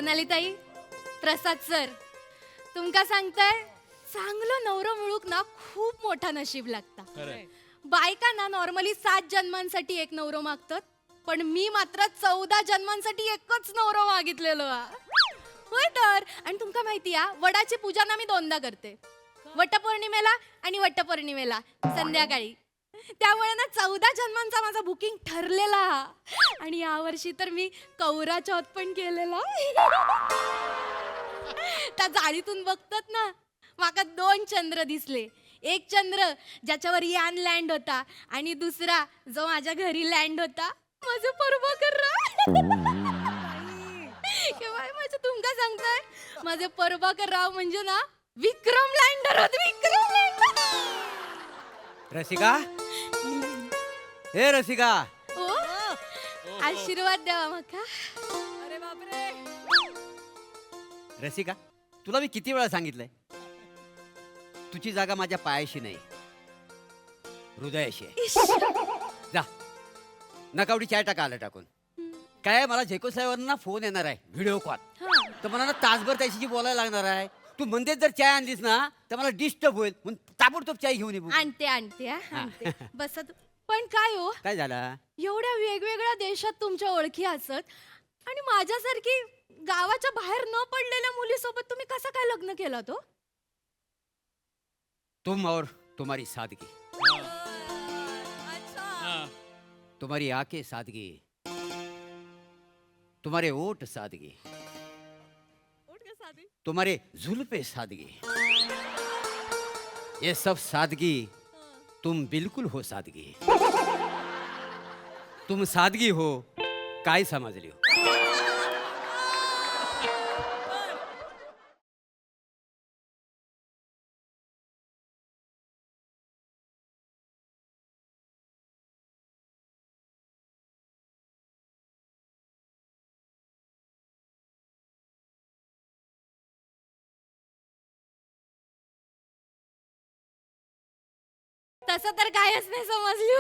सोनाली ताई, प्रसाद सर, तुमका सांगताय चांगलं नवरं मिळूक ना खूप मोठा नशीब लागता. बायका ना नॉर्मली 7 जन्मांसाठी एक नवरो मागतात, पण मी मात्र 14 जन्मांसाठी एकच नवरो मागितलेलो हा. होय तर. आणि तुमका माहिती आहे वडाची पूजा ना मी 2दा करते, वटपौर्णिमेला आणि वटपौर्णिमेला संध्याकाळी. त्यामुळे ना 14 जन्मांचा माझा बुकिंग ठरलेला. आणि यावर्षी तर मी कौरा चौथ पण केलेला. त्या जाळीतून बघतात ना माका 2 चंद्र दिसले. एक चंद्र ज्याच्यावर यान लँड होता आणि दुसरा जो माझ्या घरी लँड होता. माझं परभाकर राव. माझं तुमका सांगताय माझे परभाकर राव म्हणजे ना विक्रम लँडर होत. विक्रम लँडर. रसिका, हे रसिका, ओ आशीर्वाद द्यावा मका. अरे बापरे. रसिका, तुला मी किती वेळा सांगितलंय तुझी जागा माझ्या पायाशी नाही, हृदयाशी आहे. इश्श. जा, नकावडी चाय टाका आलं टाकून. काय मला जेकोसाहेबांना फोन येणार आहे, व्हिडिओ कॉल. हा. तर मला ना तासभर त्याच्याशी बोलायला लागणार आहे. तू म्हणतेच जर चाय आणलीस ना तर मला डिस्टर्ब होईल, म्हणून ताबडतोब चाय घेऊन ये. आणते आणते हा, आणते. बसा पण काय हो, काय झालं? एवढ्या वेगवेगळ्या देशात तुमच्या ओळखी असत आणि माझ्यासारखी गावाच्या बाहेर न पडलेल्या मुलीसोबत तुम्ही कसं काय लग्न केलं तो? तुम और तुम्हारी सादगी, अच्छा. तुम्हारी आंखें सादगी, तुम्हारे ओठ सादगी, उठ के सादी. तुम्हारे जुल्फे सादगी, ये सब सादगी तुम बिल्कुल हो सादगी. तुम सादगी हो काय समजली हो. तसं तर कायच नाही समजली.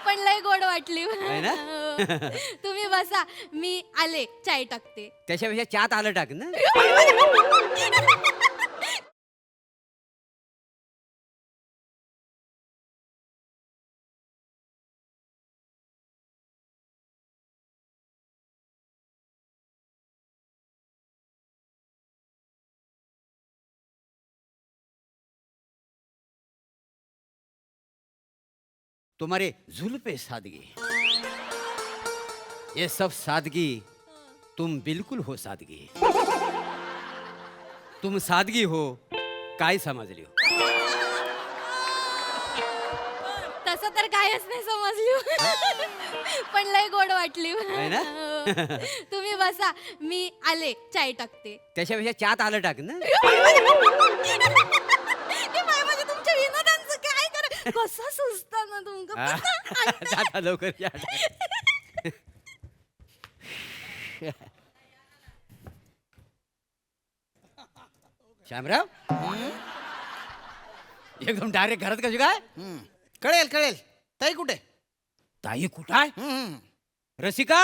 पण लय गोड वाटली. आहे ना? तुम्ही बसा, मी आले चाय टाकते. त्याच्यापेक्षा चात आलं टाक ना. तुम्हारे जुल्फे सादगी, ये सब सादगी तुम बिल्कुल हो सादगी. तुम सादगी हो काय समजली हो. तसं तर कायच नाही समजली. पण लय गोड वाटली. आहे ना? तुम्ही बसा, मी आले चाय टाकते. त्याच्यापेक्षा चात आलं टाक ना. म्हणजे तुमच्या विनोदांचं काय कर कसं सुचतं ना तुमका. जाता लवकर चहा टाक. श्यामराव, एकदम डायरेक्ट घरात कशी काय? कळेल कळेल. ताई कुठे? ताई कुठं आहे? रसिका,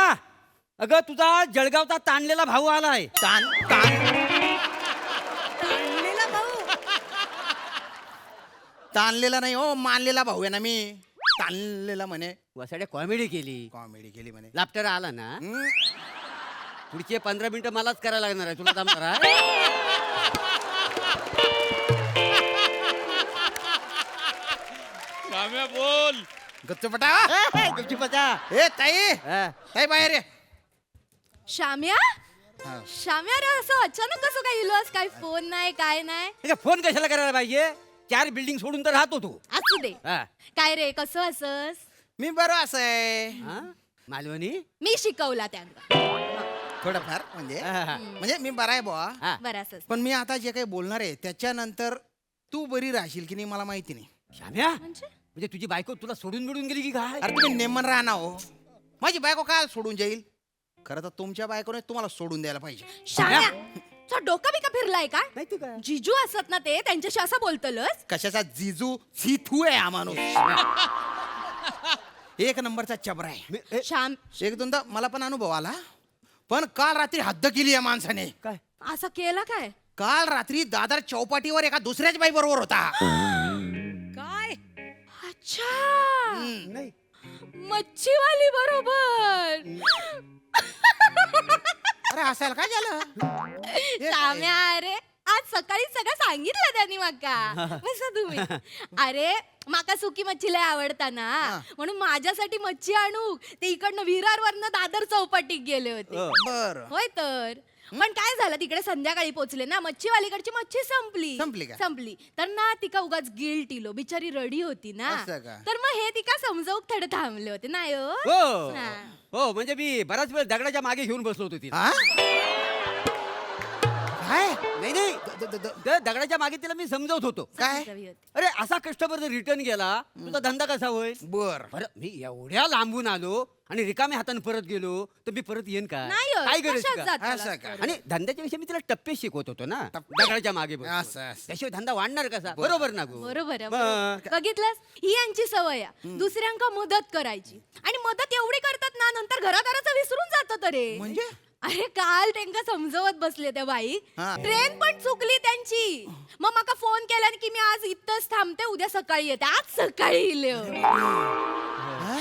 अगं तुझा जळगावचा ताणलेला भाऊ आलाय. तान तान ताणलेला भाऊ. ताणलेला नाही हो, मानलेला भाऊ आहे ना मी. ताणलेला म्हणे. वसाड्या कॉमेडी केली, कॉमेडी केली म्हणे. लाफ्टर आला ना. हम्म. पुढचे 15 मिनिटं मलाच करायला लागणार आहे, तुला जमणार आहे? काम्या बोल. गच्चपटा. गपचिपाचा. ए ताई, हा. ताई बाहेर ये. श्याम्या, हा. श्याम्या रे, असं अचानक कसं काय इलोस? काय फोन नाही काय नाही? हे काय फोन कशाला करायला पाहिजे? 4 बिल्डिंग सोडून तर राहतो तू. असू दे. हा. काय रे, कसं असस? मी बरं असं आहे. हा? मालवणी. मी शिकवला त्यांना. थोडंफार म्हणजे हा. म्हणजे मी बरा आहे बुवा. हा. बरं असंच. पण मी आता जे काही बोलणार आहे त्याच्यानंतर तू बरी राहशील की नाही मला माहिती नाही. श्याम्या, म्हणजे म्हणजे तुझी बायको तुला सोडून मिळून गेली की काय? अरे तुम्ही नेमन राहणार हो. माझी बायको काय सोडून जाईल? खरं तर तुमच्या बायकोने तुम्हाला सोडून द्यायला पाहिजे. श्याम्या, तुझा डोका बिका फिरलाय का? नाही तू काय? जिजू असत ना ते, त्यांच्याशी असं बोलतलस? कशाचा जिजू सीथू आहे हा माणूस. एक नंबरचा चबरा आहे. मी- ए, श्याम, एक दोनदा मला पण अनुभव आला. पण काल रात्री हद्द केली या माणसाने. काय असं केला काय? काल रात्री दादर चौपाटीवर एका दुसऱ्याच बाई बरोबर होता. काय अच्छा, नाही मच्छीवाली बरोबर. अरे हसायला काय झालं? शाम्या, अरे आज सकाळी सगळं सांगितलं त्यांनी माका. बसा तुम्ही. अरे माका सुकी मच्छी लय आवडता ना, म्हणून माझ्यासाठी मच्छी आणू ते इकडनं विरारवरनं दादर चौपाटीत गेले होते. बर होय तर. पण काय झालं, तिकडे संध्याकाळी पोहोचले ना, मच्छीवालीकडची मच्छी संपली. संपली का? संपली तर ना तिका उगाच गिल्ट इलो, बिचारी रडी होती ना. असं का? तर मग हे तिका समजावून थोडे थांबले होते नाही हो. हो हा. हो म्हणजे मी बराच वेळ दगडाच्या मागे घेऊन बसलो होतो तिला. हा? काय नाही नाही त्या दगडाच्या मागे तिला मी समजवत होतो. काय? सवी होती. अरे असा कस्टमर जर रिटर्न गेला तुझा धंदा कसा होईल? बर बरं मी एवढ्या लांबून आलो आणि रिकाम्या हाताने परत गेलो तर मी परत येईन का? नाही हो, काय गरज कशात का? जाताला असं का? परत? आणि धंद्याच्या विषयी मी तिला टप्पे शिकवत होतो ना दगडाच्या मागे बसून. असं. त्याशिवाय धंदा वाढणार कसा? बरोबर ना गो? बरोबर आहे, मग. बरोबर. बघितलंस, ही यांची सवय आहे दुसऱ्यांका मदत करायची. आणि मदत एवढी करतात ना, नंतर घरादाराचं विसरून जातात. अरे म्हणजे? अरे काल त्यांना समजवत बसले त्या बाई, हा. ट्रेन पण चुकली त्यांची. मग माका फोन केला की मी आज इथंच थांबते, उद्या सकाळी येते. आज सकाळी इले.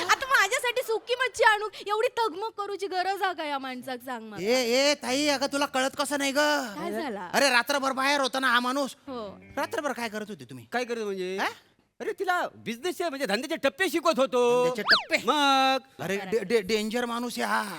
आता माझ्यासाठी सुकी मच्छी आणू एवढी तगमग करूची गरज आहे का या माणसाक? सांग मला. ए ताई, अगं तुला कळत कसं नाही ग? काय झाला? अरे रात्रभर बाहेर होता ना हा माणूस. हो. रात्रभर काय करत होते तुम्ही? काय करत म्हणजे? हा? अरे तिला बिझनेसचे म्हणजे धंद्याचे टप्पे शिकवत होतो. धंद्याचे टप्पे? मग अरे डेंजर माणूस आहे हा.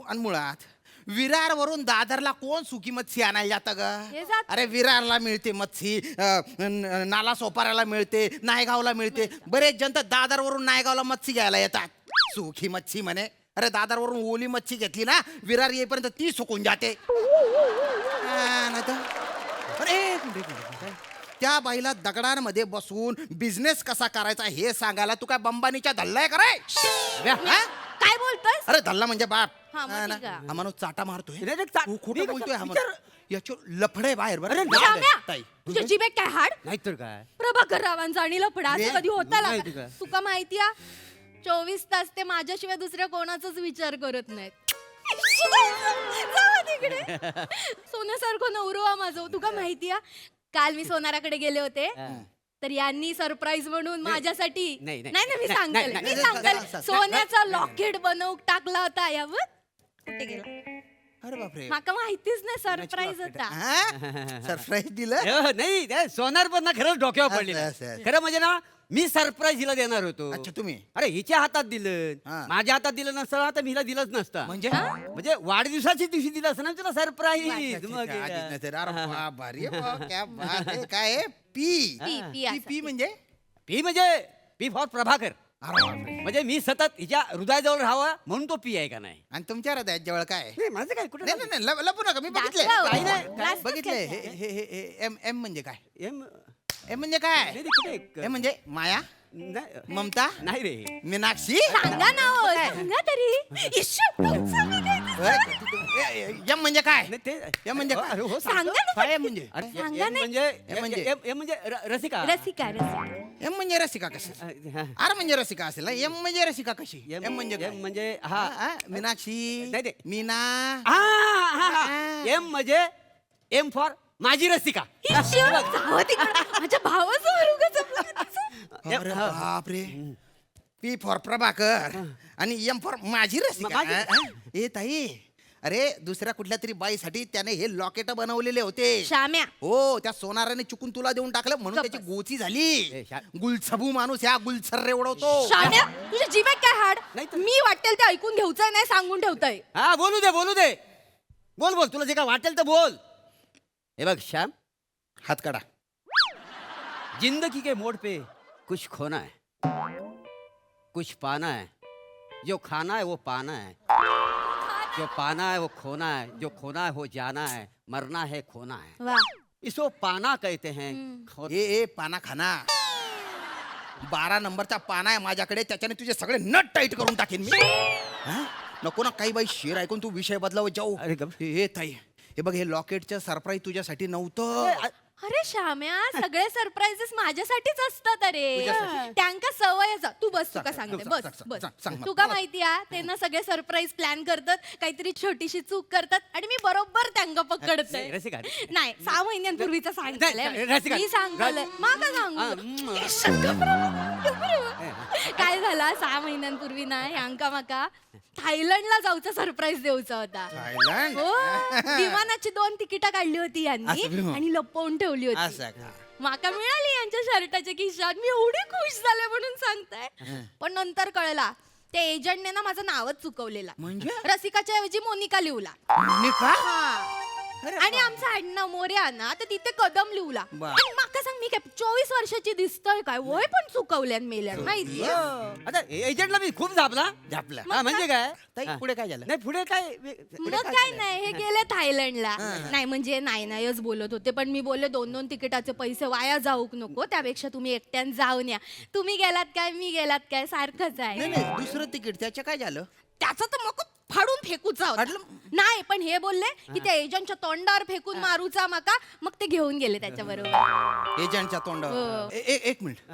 आणि मुळात विरार वरून दादरला कोण सुकी मच्छी आणायला जातं हे ग? जात. अरे विरारला मिळते मच्छी, नाला सोपाऱ्याला मिळते, नायगावला मिळते. बरेच जण तर दादर वरून नायगावला मच्छी घ्यायला येतात. सुकी मच्छी म्हणे. अरे दादर वरून ओली मच्छी घेतली ना, विरार येईपर्यंत ती सुकून जाते. अरे त्या बाईला दगडांमध्ये बसून बिझनेस कसा करायचा हे सांगायला तू काय बंबानीच्या धल्लाय कराय? काय बोलतोय? अरे धल्ला म्हणजे बाप. हा, मग हा ना? ठीक आहे. हा माणूस चाटा मारतोय. नाही, नाही, चा- तू मी खोटं कसं बोलतोय हा विचार- माणूस. याच्यावर लफडे बाहेर बरं. शाम्या, ताई. तुझ्या जिभेत काय हाड? नाहीतर काय? प्रभाकर रावांचा आणि लफडा असं रे, कधी होता नाही लागा? तुका. तुका माहितीया 24 तास ते माझ्याशिवाय दुसऱ्या कोणाचाच विचार करत नाहीत. जावा तिकडे. सोन्यासारखं नवरो हा माझं. तुका माहितीया काल मी सोनाराकडे गेले होते, तर यांनी सरप्राईज म्हणून माझ्यासाठी नाही, नाही. नाही ना, मी नाही, सांगेल नाही, मी नाही, सांगेल नाही, सोन्याचा लॉकेट बनवून टाकला होता यावर. कुठे गेला? अरे बापरे. माका माहितीच नाही, सरप्राईज होता. सरप्राईज दिलं. नाही त्या सोनार पण ना खरंच डोक्यावर पडले असं, असं. खरं म्हणजे ना मी सरप्राईज हिला देणार होतो. अच्छा तुम्ही अरे हिच्या हातात दिलं, हा. माझ्या हातात दिलं नसतं तर मी हिला दिलंच नसतं. म्हणजे म्हणजे वाढदिवसाच्या दिवशी दिलं असं ना तुला सरप्राईज. काय आहे? पी पी, पी पी असं. पी म्हणजे? पी म्हणजे पी फॉर प्रभाकर. अरे बापरे. म्हणजे मी सतत हिच्या हृदयाजवळ राहावं म्हणून तो पी आहे का नाही? आणि तुमच्या हृदयात जवळ काय? नाही, माझं काय कुठे नाही नाही नाही, लपू नका. मी बघितलंय. दाखवा. काही नाही, जास्तच बघितलंय. करताय. हे एम एम म्हणजे काय? एम एम म्हणजे काय? नाही, नाही, कुठे एम म्हणजे माया, नाही ममता, नाही रे. मीनाक्षी. सांगा ना हो, सांगा तरी. इश्शू, तुमचं मी काय- एम म्हणजे काय? नाही, ते एम म्हणजे अरे, हो, काय? सांगा ना. काय एम म्हणजे? अरे, सांगा एम नाही. म्हणजे एम म्हणजे? एम म्हणजे रसिका. रसिका, रसिका. एम म्हणजे रसिका कशी? हा. आर म्हणजे रसिका असेल ना. एम म्हणजे रसिका कशी? एम म्हणजे काय? एम म्हणजे हा, हा हा, मीनाक्षी, नाही, नाही. मीना. एम म्हणजे एम फॉर माझी रसिका. इश्शू, जावं तिकडं. माझ्या भावासमोर उगाच आपलं कसं? अरे बापरे. पी फॉर प्रभाकर आणि एम फॉर माझी रसिका. माझी- हा, हा. ए ताई, अरे दुसऱ्या कुठल्या तरी बाईसाठी त्याने हे लॉकेट बनवलेले होते. शाम्या, हो, त्या सोनाराने चुकून तुला देऊन टाकलं म्हणून गप्प त्याची बस. गोची झाली. ए, गुलछबू माणूस ह्या गुलछर्रे उडवतो. शाम्या, तुझ्या जिभेत काय हाड? नाही तर- मी वाटेल ते ऐकून घ्यायचंय, नाही सांगून ठेवतंय. हा बोलू दे बोलू दे. बोल बोल तुला जे काय वाटेल तर बोल. हे बघ श्याम, हात काढा. जिंदगी के मोड़ पे कुछ खोना है, कुछ पाना है. जो खाना है वो पाना है, जो पाना है वो खोना है, जो खोना है वो जाना है, मरना है खोना है. वा, इसको पाना कहते हैं. ए पाना खाना. 12 नंबरचा पाना आहे माझ्याकडे, त्याच्याने तुझे सगळे नट टाईट करून टाकेन मी. हा? नको ना काही बाई शेर ऐकून तू विषय बदलावत जाऊ. अरे गप. हे ताई, हे बघ, हे लॉकेटचं सरप्राईज तुझ्यासाठी नव्हतं. अरे श्याम्या सगळे सरप्राईजेस माझ्यासाठीच असतात अरे त्यांका सवयच तू बस तुका सांगते सांग, बस सांग, बस सांग, सांग मला. तुका माहिती आहे ते ना सगळे सरप्राईज प्लॅन करतात काहीतरी छोटीशी चूक करतात आणि मी बरोबर त्यांना पकडते नाही, रसिका. नाही 6 महिन्यांपूर्वीच नाही, सांगितलंय रसिका. मी सांगतलंय माका सांगू काय झालं 6 महिन्यांपूर्वी ना ह्यांका माका थायलंडला जाऊचा सरप्राईज देऊचा होता थायलंड हो विमानाची 2 तिकिटा काढली होती यांनी असं बी- आणि लपवून ठेवली होती असं का? माका मिळाली यांच्या शर्टाच्या खिशात मी एवढी खुश झाले म्हणून सांगताय पण नंतर कळला त्या एजंटने ना माझं नावच चुकवलेला म्हणजे रसिकाच्या ऐवजी मोनिका लिहला मोनिका? हा. अरे आणि आमचं आडनाव मोरे ना तर तिथे कदम लिहला बा. आणि माका सांग मी काय 24 वर्षाची दिसतोय काय वय पण चुकवल्यान मेल्यान माहिती आता एजंटला मी खूप झापला झापला हा, म्हणजे काय ताई, हा. पुढे काय झालं? नाही पुढे काय मग काय नाही हे गेले थायलंडला नाही म्हणजे नाहीच बोलत होते पण मी बोलले 2-2 तिकिटाचे पैसे वाया जाऊक नको त्यापेक्षा तुम्ही एकट्यान जाऊन या तुम्ही गेलात काय मी गेलात काय सारखंच नाही आहे नाही दुसरं तिकीट त्याच्या काय झालं? त्याचं तर मग फाडून फेकूचा होता फाडलं? नाही पण हे बोलले की त्या एजंटच्या तोंडावर फेकून मारूचा माका मग ते घेऊन गेले त्याच्या बरोबर एजंटच्या तोंडावर हो. एक मिनिट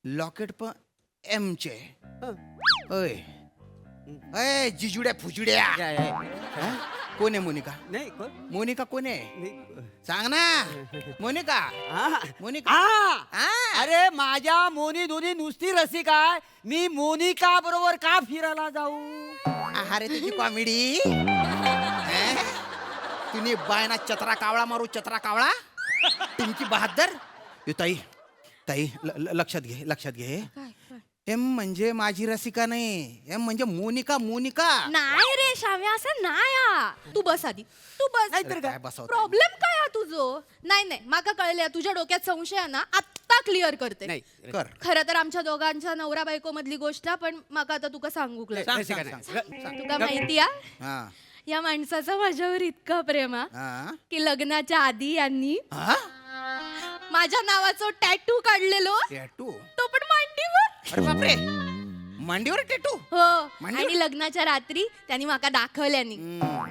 लॉकेट पण एम चे अय अय जिजुड्या फुजुड्या हा? कोण आहे मोनिका? नाही कोण? मोनिका कोण आहे? नाही. सांग ना मोनिका हा. मोनिका हा. हा. अरे माझ्या मोनी दोनी नुसती रसिका आहे. मी मोनिका बरोबर का फिरायला जाऊ अरे तुझी कॉमेडी तुम्ही बायना चत्रा कावळा मारू चत्रा कावळा टिंकी बहादर यो ताई ताई लक्षात घे एम म्हणजे माझी रसिका नाही एम म्हणजे मोनिका मोनिका नाही रे शाम्या असं नाही हा. तू बस आधी तू बस नाहीतर काय बसवता? प्रॉब्लेम काय हा तुझो नाही माका कळले तुझ्या डोक्यात संशय आहे ना आत्ता क्लिअर करते नाही कर खरं तर आमच्या दोघांच्या नवरा बायको मधली गोष्ट आहे, पण माका आता तुका सांगू सांग, रसिका सांग, नाही. सांग. तुका माहिती आहे हा या माणसाचा माझ्यावर इतका प्रेम आहे हा की लग्नाच्या आधी यांनी हा माझ्या नावाचं टॅटू काढलेलो टॅटू तो पण मांडीवर अरे बापरे मांडीवर टॅटू हो मांडीवर? आणि लग्नाच्या रात्री त्यांनी माका दाखवल्यानी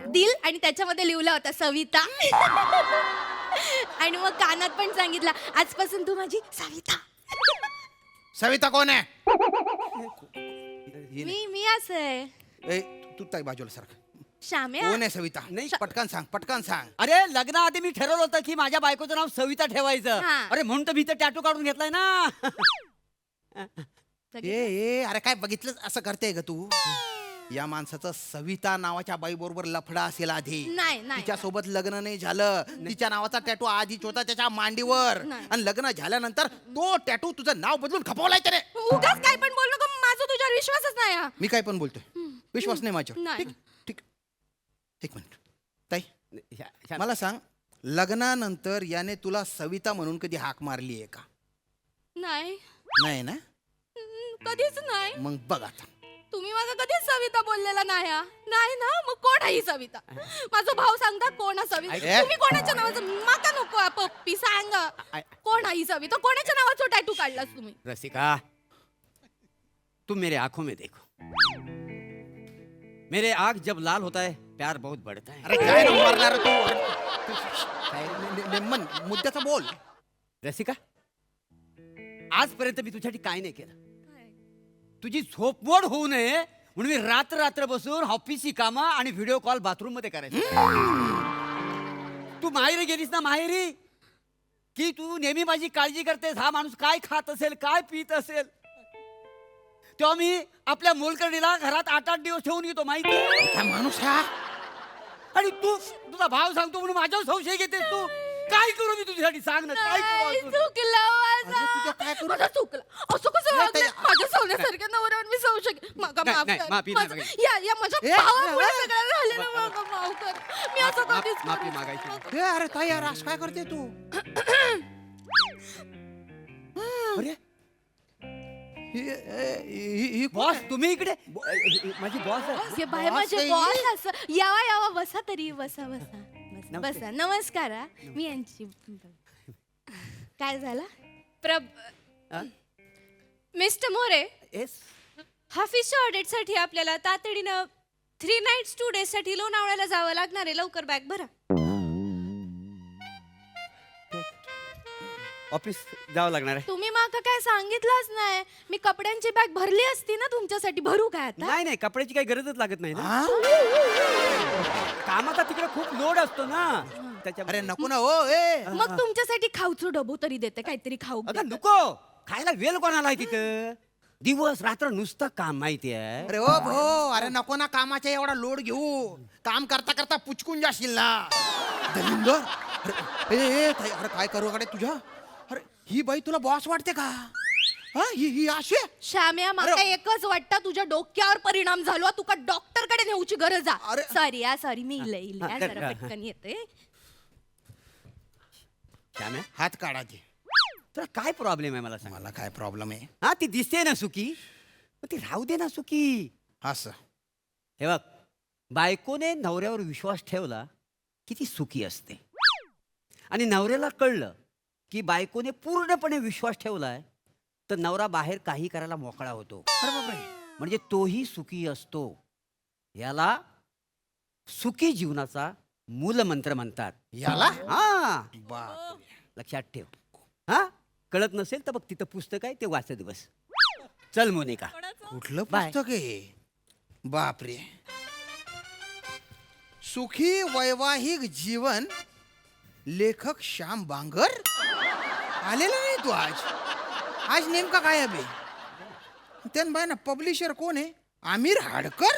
दिल आणि त्याच्यामध्ये लिहिला होता सविता आणि मग कानात पण सांगितलं आजपासून तू माझी सविता सविता कोण आहे? मी असं आहे ए, तू ताई बाजूला सारखं श्याम्या कोण आहे सविता नाही. पटकन सांग अरे लग्नाआधी मी ठरवलं होतं की माझ्या बायकोचं नाव सविता ठेवायचं हा. अरे म्हणून तर मी तर टॅटू काढून घेतलाय ना ए अरे काय बघितलं असं करते ग तू या माणसाचं सविता नावाच्या बाई बरोबर लफडा असेल आधी नाही तिच्या सोबत लग्न नाही झालं तिच्या नावाचा टॅटू आधीच होता त्याच्या मांडीवर नाही. आणि लग्न झाल्यानंतर तो टॅटू तुझं नाव बदलून खपवलाय त्याने उगाच काय पण बोल नको माझा तुझ्यावर विश्वासच नाही हा. मी काय पण बोलतोय विश्वास नाही माझ्यावर नाही. ठीक ठीक एक मिनिट ताई ह्या- मला सांग लग्नानंतर याने तुला सविता म्हणून कधी हाक मारली आहे का? नाही नाही ना कधीच नाही मग बघ आता तुम्ही माझा कधीच सविता बोललेला नाही हा. नाही ना मग कोण आहे ही सविता माझा भाऊ सांगता कोण आहे सविता ऐक. तुम्ही कोणाच्या नावाचं माका नको हा पप्पी सांग कोण आहे ही सविता कोणाच्या नावाचं टॅटू काढलास तुम्ही रसिका तुम मेरे आंखों में देखो मेरे आंख जब लाल होता है प्यार बहुत बढ़ता है अरे काय नको मारणार तू नेमन मुद्द्याचा बोल रसिका आजपर्यंत मी तुझ्यासाठी काय नाही केलं तुझी झोपवड होऊ नये म्हणून मी रात्र बसून ऑफिसची कामं आणि व्हिडिओ कॉल बाथरूम मध्ये करायचं तू माहेरी गेलीस ना माहेरी की तू नेहमी माझी काळजी करतेस हा माणूस काय खात असेल काय पित असेल तेव्हा मी आपल्या मोलकर्णीला घरात 8-8 दिवस ठेवून येतो माहिती काय माणूस हा आणि तू तुझा भाव सांगतो म्हणून माझ्यावर संशय घेतेस तू काय करू मी तुझ्यासाठी सांग ना काय करू नाही, अजून? चुकलं अरे, माझं. तुझं काय करू? माझं चुकलं असं कसं नाही, वागलं? ताई. माझ्या सोन्यासारख्या नवऱ्यावर मी संशय मागा नाही, माफ नाही, कर. माफी नाही माझं- मागायची. या माझ्या ए, भावामुळे ए, सगळं झालेलं मागा माफ कर मी असं माफ- कधीच माफी करू मागायची. शकत ए, अरे ताई यार असं काय करते तू अरे ही बॉस तुम्ही इकडे माझी बॉस आहे नाही. हे बाय बॉस माझे काही- बॉस असं यावा बसा तरी बसा नमस्ते. बसा नमस्कार हा. मी यांची काय झालं हा? मिस्टर मोरे येस हाफिसच्या ऑडिटसाठी आपल्याला तातडीनं 3 nights 2 days साठी लोणावळ्याला जावं लागणार आहे लवकर बॅग भरा ऑफिस जावं लागणार आहे. तुम्ही माका काय सांगितलंच नाही. मी कपड्यांची बॅग भरली असती ना तुमच्यासाठी. भरू काय आता? नाही नाही कपड्याची काही गरजच लागत नाही ना. हा? कामाचा तिकडे खूप लोड असतो ना त्याच्या. अरे नको ना हो ए. मग तुमच्यासाठी खाऊचं डबू तरी देते. काहीतरी खाऊ द्या. अगं नको खायला वेळ कोणाला आहे तिथं. दिवस रात्र नुसतं काम माहिती आहे. अरे ओ भो अरे नको ना कामाचा एवढा लोड घेऊ. काम करता करता पुचकून जाशील ना. दलिंदर अरे ए, अरे काय करू कडे तुझ्या. अरे ही बाई तुला बॉस वाटते का. हा ही अशी श्याम्या मला अरे. एकच वाटतं तुझ्या डोक्यावर परिणाम झालो. तुका डॉक्टर कडे नेऊची गरज अरे. आहे. सॉरी मी इले हा, जरा हा. पटकन येते. श्याम्या हात काढाचे. तुला काय प्रॉब्लेम आहे मला सांग. मला काय प्रॉब्लेम आहे. हा ती दिसते ना सुखी मग ती राहू दे ना सुखी. असं हे बघ बायकोने नवऱ्यावर विश्वास ठेवला की ती सुखी असते आणि नवऱ्याला कळलं की बायकोने पूर्णपणे विश्वास ठेवलाय तर नवरा बाहेर काही करायला मोकळा होतो. अरे बापरे. म्हणजे तोही सुखी असतो. याला सुखी जीवनाचा मूलमंत्र म्हणतात. याला हा बाप लक्षात ठेव. हा कळत नसेल तर बघ तिथं पुस्तक आहे ते वाचत बस. चल मोनिका. कुठलं बाय. पुस्तक आहे. बापरे. सुखी वैवाहिक जीवन लेखक श्याम बांगर आलेला नाही तू आज नेमका काय आहे बे. त्यान बाय ना पब्लिशर कोण आहे. आमिर हाडकर.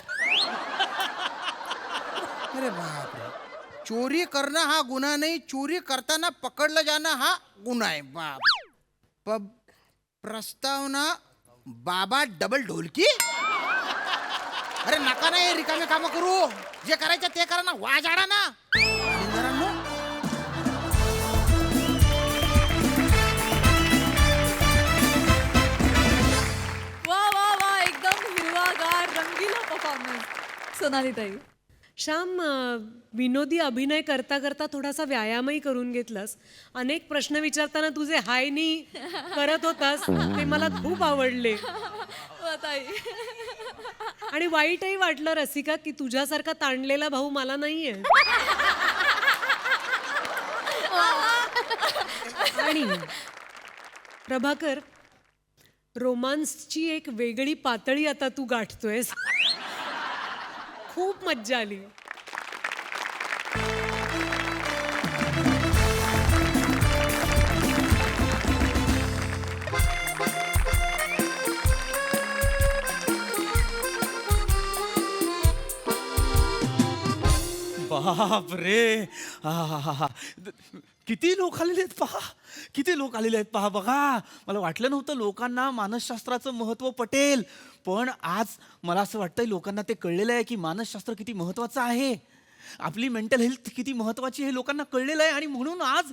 अरे बापरे. चोरी करणं हा गुन्हा नाही. चोरी करताना पकडलं जाणं हा गुन्हा आहे. बाप प्रस्तावना बाबा डबल ढोलकी. अरे नका नाही रिकामे काम करू. जे करायचं ते करा ना. वाजाडा ना. इंद्रांनो. वा वा वा एकदम हिरवागार रंगीला परफॉर्मन्स सोनाली ताई. श्याम विनोदी अभिनय करता करता थोडासा व्यायामही करून घेतलास. अनेक प्रश्न विचारताना तुझे हाय नी करत होतास ते मला खूप आवडले. वा ताई. आणि वाईटही वाटलं रसिका की तुझ्यासारखा ताणलेला भाऊ मला नाहीये. आणि प्रभाकर रोमांसची एक वेगळी पातळी आता तू गाठतोयस. खूप मज्जा आली. बाप रे. किती लोक आलेले आहेत पहा. किती लोक आलेले आहेत पहा. बघा मला वाटलं नव्हतं लोकांना मानसशास्त्राचं महत्त्व पटेल. पण आज मला असं वाटतंय लोकांना ते कळलेलं आहे की मानसशास्त्र किती महत्त्वाचं आहे. आपली मेंटल हेल्थ किती महत्त्वाची हे लोकांना कळलेलं आहे. आणि म्हणून आज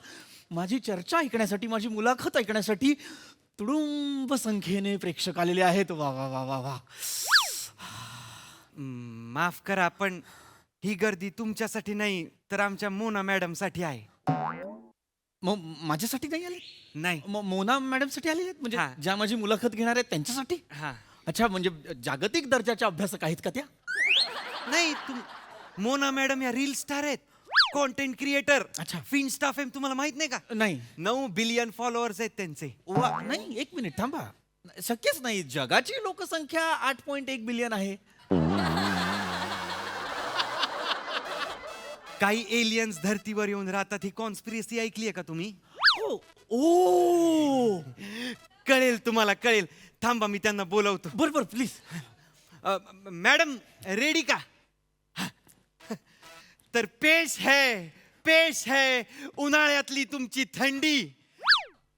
माझी चर्चा ऐकण्यासाठी माझी मुलाखत ऐकण्यासाठी तुडुंब संख्येने प्रेक्षक आलेले आहेत. वा वा वा वा वा. माफ करा पण ही गर्दी तुमच्यासाठी नाही तर आमच्या मोना मॅडम साठी आहे. मग माझ्यासाठी नाही आले. नाही. मोना मॅडम साठी आलेले आहेत. म्हणजे हा. ज्या माझी मुलाखत घेणार आहेत त्यांच्यासाठी. हा अच्छा म्हणजे जागतिक दर्जाच्या अभ्यासक आहेत का त्या. नाही मोना मॅडम या रील स्टार आहेत. Content creator. अच्छा. फिनस्टा फेम तुम्हाला माहित नाही का. नाही 9 बिलियन फॉलोअर्स आहेत त्यांचे. वा नाही एक मिनिट थांबा. शक्यच नाही. जगाची लोकसंख्या 8.1 बिलियन आहे. काही एलियन्स धर्तीवर येऊन राहतात ही कॉन्स्पिरसी ऐकली आहे का तुम्ही. ओ ओ कळेल तुम्हाला कळेल. थांबा मी त्यांना बोलवतो. बरोबर प्लीज. मॅडम रेडी का. तर पेश है उन्हाळ्यातली तुमची थंडी,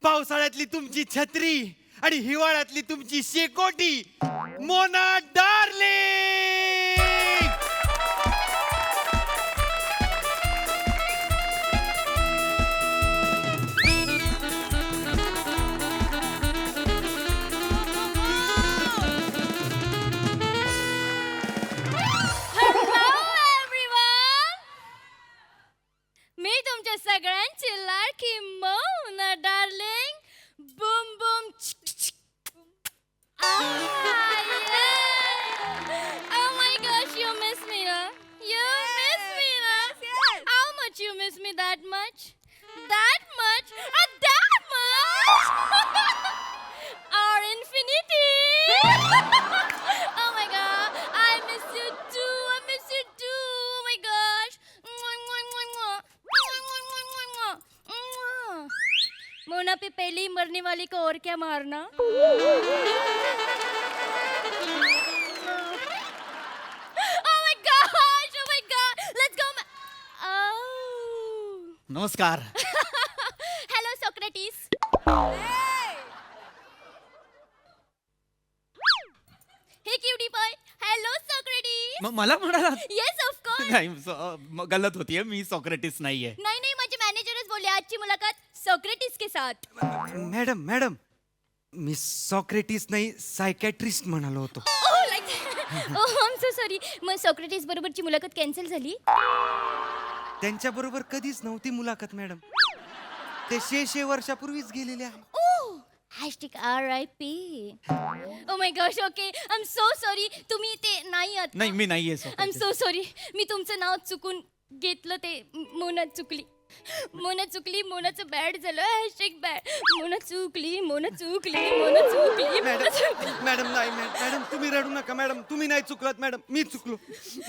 पावसाळ्यातली तुमची छत्री आणि हिवाळ्यातली तुमची शेकोटी. मोना डार्लिंग. मी तुमच्या सगळ्यांची लाडकी मोना डार्लिंग. Boom boom. करने वाले को और क्या मारना. Oh my gosh! Oh my god! Let's go. Oh. नमस्कार. Hello, Socrates. Hey, cutie boy. Hello, Socrates. मला म्हणाला Yes, of course. नाही गलत होतीये, मी सॉक्रेटिस नाहीये. नहीं नहीं, मुझे मैनेजरच बोले आज की मुलाकात सोक्रेटिस के साथ. मॅडम मॅडम मी सॉक्रेटिस नाही सायकॅट्रिस्ट म्हणालो होतो. Oh, like that. Oh, I'm so sorry. मग सोक्रेटिस बरोबरची मुलाखत कॅन्सल झाली. त्यांच्या बरोबर कधीच नव्हती मुलाखत मॅडम. ते 600 वर्षापूर्वीच गेलेले आहे. Oh, hashtag RIP. Oh my gosh, okay. I'm so sorry. तुम्ही ते नाही आहात. नाही मी नाहीये I'm सॉक्रेटिस. so sorry. मी तुमचं नाव चुकून घेतलं ते मोना चुकली. मोना चुकली, मोनाचं बॅड झालं. Hashtag bad. मोना चुकली, मोना चुकली, मोना चुकली, मोना चुकली. मॅडम नाही मॅडम तुम्ही रडू नका मॅडम. तुम्ही नाही चुकलात मॅडम, मी चुकलो.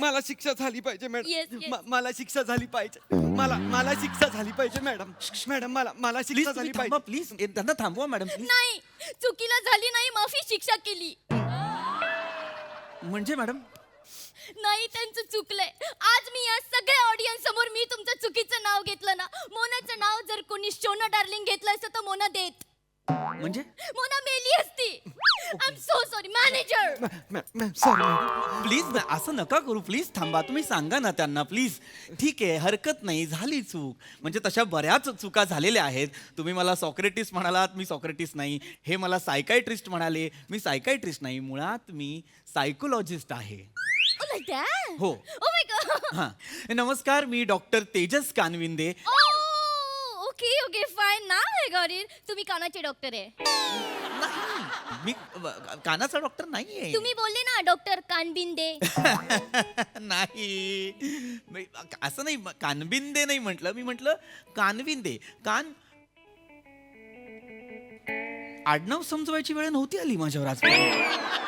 मला शिक्षा झाली पाहिजे Yes, मॅडम. yes. मला शिक्षा झाली पाहिजे. मला शिक्षा झाली पाहिजे मॅडम. मॅडम मला प्लीज शिक्षा झाली थांबा, पाहिजे. प्लीज त्यांना थांबवा मॅडम प्लीज. नाही, चुकीला झाली नाही, माफी शिक्षा केली. म्हणजे मॅडम नाही, त्यांचं चुकलंय. आज मी या सगळ्या ऑडियन्स समोर मी तुमचं चुकीचं नाव घेतलं ना. मोनाचं नाव जर कोणी शोना डार्लिंग घेतलं असतं तर मोना देत. म्हणजे मोना मेली असती. I am so sorry manager. Sorry madam. Please असं नका करू, प्लीज थांबा. तुम्ही सांगा ना त्यांना प्लीज. ठीक आहे, हरकत नाही, झाली चूक. म्हणजे तशा बऱ्याच चुका झालेल्या आहेत. तुम्ही मला सॉक्रेटिस म्हणालात, मी सॉक्रेटिस नाही. हे मला सायकायट्रिस्ट म्हणाले, मी सायकायट्रिस्ट नाही. मुळात मी सायकोलॉजिस्ट आहे. Oh, like that? हो. Oh my god. हां, नमस्कार, मी doctor Tejas Kanvinde. Oh, okay, okay, fine. Now I got it. तुम्ही कानाचे डॉक्टर आहे. मी कानाचा डॉक्टर नाहीये. तुम्ही बोलले ना डॉक्टर कानबिंदे. नाही असं नाही, कानबिंदे नाही म्हटलं, मी म्हटलं कानविंदे. कान आडनाव समजवायची वेळ नव्हती आली माझ्यावर आजपर्यंत.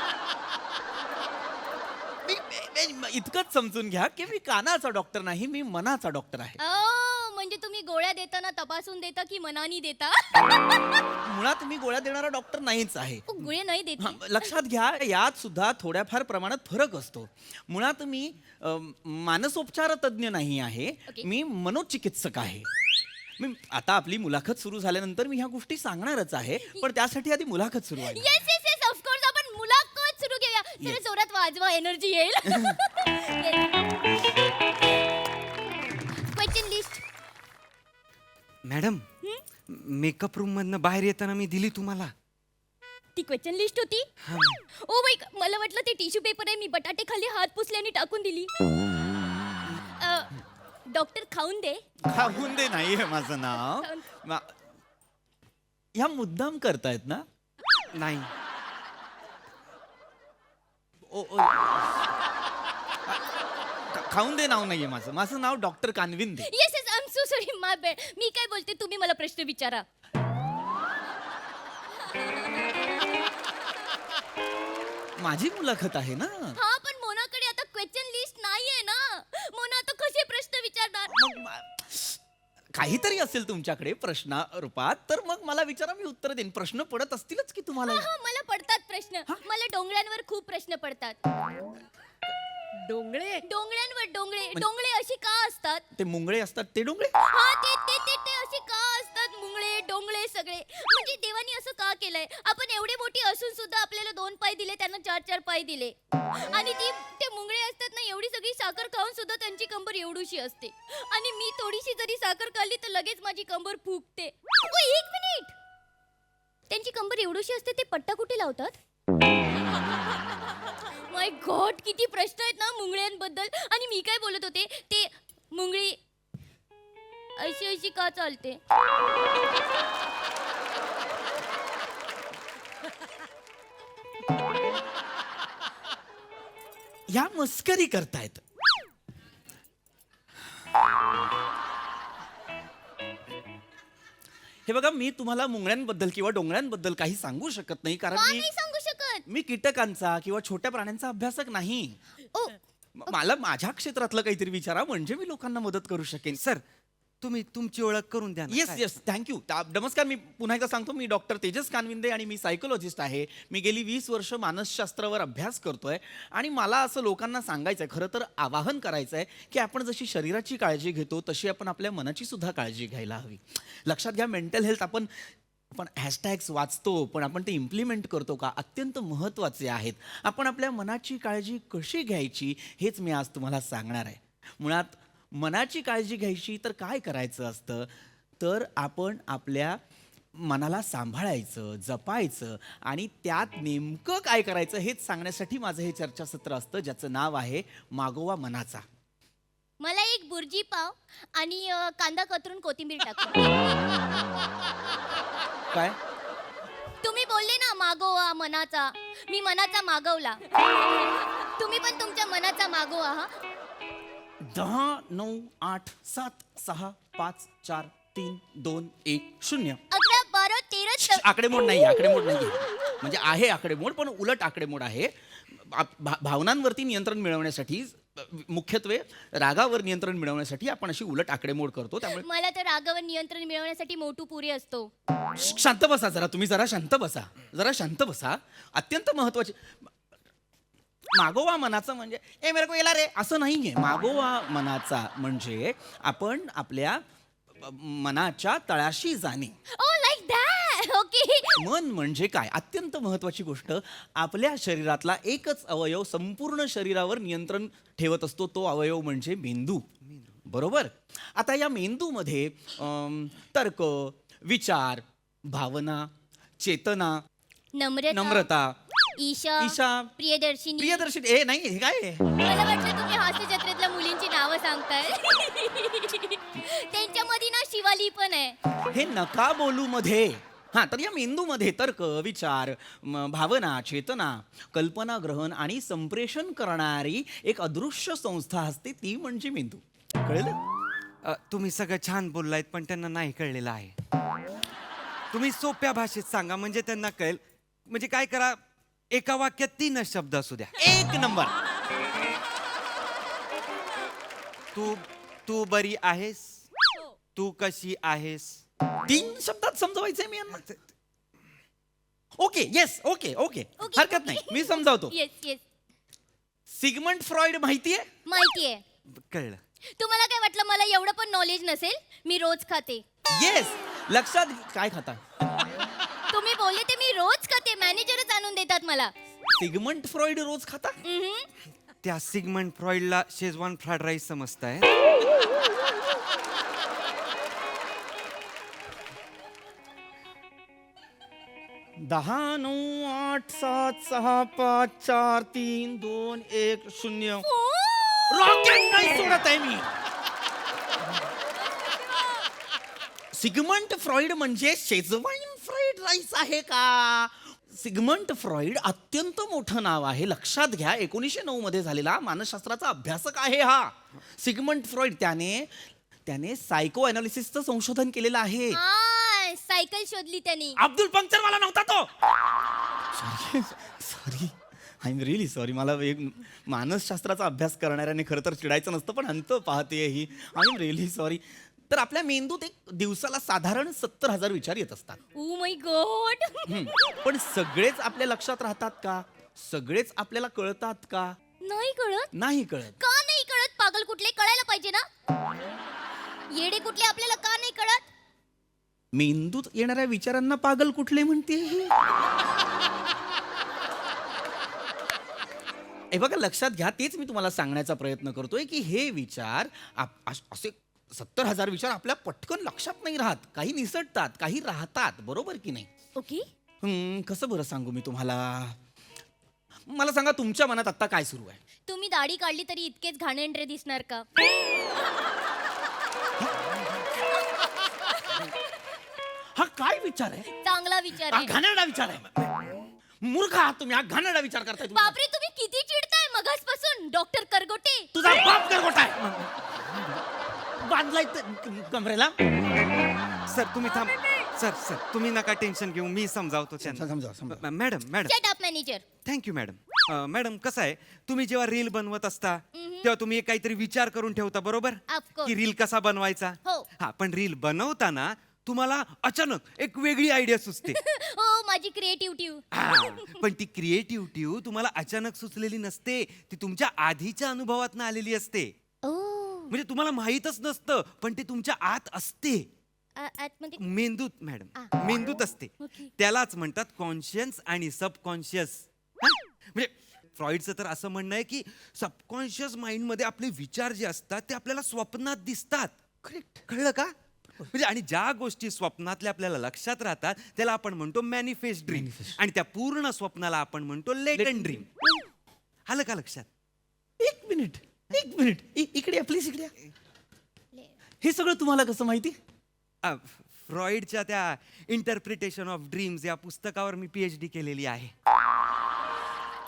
इतकंच समजून घ्या की मी कानाचा डॉक्टर नाही, मी मनाचा डॉक्टर आहे. Oh, म्हणजे तुम्ही गोळ्या देताना तपासून देता की मनानी देता? मुळात मी गोळ्या देणारा डॉक्टर नाहीच आहे. Oh, गोळ्या नाही देत. हां, लक्षात घ्या, यात सुद्धा थोड्याफार प्रमाणात फरक असतो. मुळात मी मानसोपचार तज्ज्ञ नाही आहे, Okay. मी मनोचिकित्सक आहे. मी आता आपली मुलाखत सुरू झाल्यानंतर मी ह्या गोष्टी सांगणारच आहे, पण त्यासाठी आधी मुलाखत सुरू आहे. Yes yes yes, of course. आपण मुलाखत सुरू करूया. जरा Yes. जोरात वाजवा, एनर्जी येईल. Question list. Madam makeup room मधनं बाहेर येताना मी दिली तुम्हाला. ती क्वेश्चन लिस्ट होती. ओ बाई, मला वाटलं ते टिश्यू पेपर आहे. मी बटाटे खाली हात पुसले आणि टाकून दिली. डॉक्टर खाऊन दे. खाऊन दे नाही आहे माझं नाव. ह्या मुद्दाम करतायत ना? नाही खाऊन दे नाव नाहीये माझं. माझं नाव doctor Kanvinde. Yes yes, I am so sorry, my bad. मी काय बोलते, तुम्ही मला प्रश्न विचारा. माझी मुलाखत आहे ना. हा, पण मोनाकडे आता क्वेश्चन लिस्ट नाहीये ना. मोना आता कसे प्रश्न विचारणार? काहीतरी असेल तुमच्याकडे प्रश्न रूपात, तर मग मला विचारा, मी उत्तर देईन. प्रश्न पडत असतीलच की तुम्हाला. हा, मला पडतात प्रश्न. मला डोंगरांवर खूप प्रश्न पडतात. डोंगळे डोंगरांवर डोंगळे अशी का असतात? ते मुंगळे असतात ते डोंगळे. हा, ते ते ते ते असे का असतात? मुंगळे डोंगळे सगळे. म्हणजे देवानी असं का केलंय? आपण एवढे मोठी असून सुद्धा आपल्याला 2 पाय दिले, त्यांना 4-4 पाय दिले. आणि ते मुंगळे असतात ना, एवढी सगळी साखर खाऊन सुद्धा त्यांची कंबर एवढीशी असते. आणि मी थोडीशी जरी साखर खाल्ली तर लगेच माझी कंबर फुगते. ओ, 1 मिनिट. त्यांची कंबर एवढीशी असते, ते पट्टा कुठे लावतात? माय गॉड, किती प्रश्न आहेत ना मुंगळ्यांबद्दल. आणि मी काय बोलत होते, ते मुंगळी अशी अशी का चालते? ह्या मस्करी करतायत. हे बघा, मी तुम्हाला मुंगळ्यांबद्दल किंवा डोंगळ्यांबद्दल काही सांगू शकत नाही, कारण का मी नाही सांगू शकत? मी कीटकांचा किंवा छोट्या प्राण्यांचा अभ्यासक नाही. ओ, मला माझ्या क्षेत्रातलं काहीतरी विचारा, म्हणजे मी लोकांना मदत करू शकेन. सर तुम्ही तुमची ओळख करून द्या ना. येस काय? Yes thank you. नमस्कार, मी पुन्हा एकदा सांगतो, मी डॉक्टर तेजस कानविंदे आणि मी सायकोलॉजिस्ट आहे. मी गेली 20 वर्ष मानसशास्त्रावर अभ्यास करतोय आणि मला असं लोकांना सांगायचं आहे, खरं तर आवाहन करायचं आहे की आपण जशी शरीराची काळजी घेतो तशी आपण आपल्या मनाची सुद्धा काळजी घ्यायला हवी. लक्षात घ्या, मेंटल हेल्थ आपण हॅशटॅग्स वाचतो, पण आपण ते इम्प्लिमेंट करतो का, अत्यंत महत्त्वाचे आहेत. आपण आपल्या मनाची काळजी कशी घ्यायची हेच मी आज तुम्हाला सांगणार आहे. मुळात मनाची काळजी घ्यायची तर काय करायचं असतं, तर आपण आपल्या मनाला सांभाळायचं, जपायचं आणि त्यात नेमकं काय करायचं हेच सांगण्यासाठी माझं हे चर्चासत्र असतं, ज्याचं नाव आहे मागोवा मनाचा. मला एक बुर्जी पाव आणि कांदा कतरून कोथिंबीर टाकू. काय तुम्ही बोलले ना मागोवा मनाचा, मी मनाचा मागवला. तुम्ही पण तुमच्या मनाचा मागोवा. हा 10 9 8 7 6 5 4 3 2 1 0. 11 12 13 आकडेमोड नाही, म्हणजे आहे आकडेमोड, पण उलट आकडेमोड आहे. भावनांवरती नियंत्रण मिळवण्यासाठी, मुख्यत्वे रागावर नियंत्रण मिळवण्यासाठी आपण अशी उलट आकडेमोड करतो. त्यामुळे मला तर रागावर नियंत्रण मिळवण्यासाठी मोठू पुरी असतो. शांत बसा जरा, तुम्ही जरा शांत बसा. अत्यंत महत्वाचे. मागोवा मनाचा म्हणजे ए मेरे को येला रे असं नाहीये. मागोवा मनाचा म्हणजे आपण आपल्या मनाच्या तळाशी जाणे. ओ लाईक दॅट. ओके. मन म्हणजे काय, अत्यंत महत्वाची गोष्ट. आपल्या शरीरातला एकच अवयव संपूर्ण शरीरावर नियंत्रण ठेवत असतो, तो अवयव म्हणजे मेंदू. बरोबर. आता या मेंदूमध्ये तर्क, विचार, भावना, चेतना, नम्रता, ईशा, प्रियदर्शिनी. ए नाही, हे काय आहे? मला वाटलं तुम्ही हास्य जत्रेतल्या मुलींची नावं सांगताय. त्यांच्यामध्ये ना शिवाली पण आहे. हे नका बोलू मध्ये. हा, तर या मेंदूमध्ये तर्क, विचार, भावना, चेतना, कल्पना ग्रहण आणि संप्रेषण करणारी एक अदृश्य संस्था असते, ती म्हणजे मेंदू. कळलं? तुम्ही सगळं छान बोललायत, पण त्यांना नाही कळलेलं आहे. तुम्ही सोप्या भाषेत सांगा म्हणजे त्यांना कळेल. म्हणजे काय करा, एका वाक्यात 3 शब्द असू द्या. 1 नंबर. तू बरी आहेस, तू कशी आहेस. 3 शब्दात समजवायचंय मी यांना. ओके, येस, ओके, हरकत नाही, मी समजावतो. येस सिगमंड फ्रॉइड माहितीये? माहितीये. कळलं. तुम्हाला काय वाटलं मला एवढं पण नॉलेज नसेल? मी रोज खाते. येस. लक्षात काय खाता? तुम्ही बोलले ते मी रोज खाते. मॅनेजरच आणून देतात मला. सिगमंड फ्रॉइड रोज खाता? त्या Sigmund फ्रॉइडला Schezwan fried rice समजताय. 10 9 8 7 6 5 4 3 2 1 0. Rocket नाही सोडत आहे मी. सिगमंड फ्रॉइड म्हणजे शेजवान फ्राईड राईस आहे का? सिगमंड फ्रॉइड अत्यंत मोठं नाव आहे. लक्षात घ्या, 1909 मध्ये झालेला मानसशास्त्राचा अभ्यासक आहे हा सिगमंड फ्रॉइड. त्याने सायको अनालिसिसचं संशोधन केलेलं आहे. सायकल शोधली त्यांनी. अब्दुल पंक्चरवाला नव्हता तो. Sorry, I am really sorry. मला एक मानसशास्त्राचा अभ्यास करणाऱ्याने खरं तर चिडायचं नसतं, पण अंत पाहते ही. I am really sorry. तर आपल्या मेंदूत एक दिवसाला साधारण 70,000 विचार येत असतात. Oh my God. पण सगळेच आपल्या लक्षात राहतात का? सगळेच आपल्याला कळतात का? नाही कळत. नाही कळत. का नाही कळत? पागल कुठले कळायला पाहिजे ना. येडे कुठले आपल्याला का नाही कळत? मेंदूत येणाऱ्या विचारांना पागल कुठले म्हणते? हे बघा, लक्षात घ्या, तेच मी तुम्हाला सांगण्याचा प्रयत्न करतोय की हे विचार असे 70,000 विचार आपल्या पटकन लक्षात नाही राहत. काही निसटतात, काही राहतात. बरोबर की नाही? ओके. कसं बरं सांगू मी तुम्हाला? मला सांगा, तुमच्या मनात आता काय सुरू आहे? तुम्ही दाढी काढली तरी इतकेच घाणेरडे दिसणार का? हा काय विचार आहे? चांगला विचार हा आहे. घाणेरडा विचार आहे. मूर्ख आहात तुम्ही. हा घाणेरडा विचार करताय तुम्ही. बापरे, तुम्ही किती चिडताय मगासपासून. डॉक्टर करगोटे. तुझा बाप करगोटा आहे. बांधलाय कमरेला. सर तुम्ही थांब. सर तुम्ही नका टेन्शन घेऊ, मी समजावतो त्यांना. समजा. Madam shut up manager. Thank you madam. Madam कसं आहे, तुम्ही जेव्हा रील बनवत असता तेव्हा तुम्ही एक काहीतरी विचार करून ठेवता बरोबर, Of course. की रील कसा बनवायचा. हो. हा, पण रील बनवताना तुम्हाला अचानक एक वेगळी आयडिया सुचते. हो माझी क्रिएटिव्हिटी. हा, पण ती क्रिएटिव्हिटी तुम्हाला अचानक सुचलेली नसते, ती तुमच्या आधीच्या अनुभवातनं आलेली असते. म्हणजे तुम्हाला माहीतच नसतं, पण ते तुमच्या आत असते. आतमध्ये मेंदूत मॅडम, मेंदूत असते. ओके. त्यालाच म्हणतात कॉन्शियस आणि सबकॉन्शियस. म्हणजे फ्रॉइडचं तर असं म्हणणं आहे की सबकॉन्शियस माइंड मध्ये आपले विचार जे असतात ते आपल्याला स्वप्नात दिसतात. करेक्ट, कळलं का? म्हणजे आणि ज्या गोष्टी स्वप्नातल्या आपल्याला लक्षात राहतात त्याला आपण म्हणतो मॅनिफेस्ट ड्रीम, आणि त्या पूर्ण स्वप्नाला आपण म्हणतो लेटन ड्रीम. आलं का लक्षात? एक मिनिट, एक मिनिट, इकडे या प्लीज, इकडे या. हे सगळं तुम्हाला कसं माहिती? फ्रॉइडच्या त्या इंटरप्रिटेशन ऑफ ड्रीम्स या पुस्तकावर मी PhD केलेली आहे.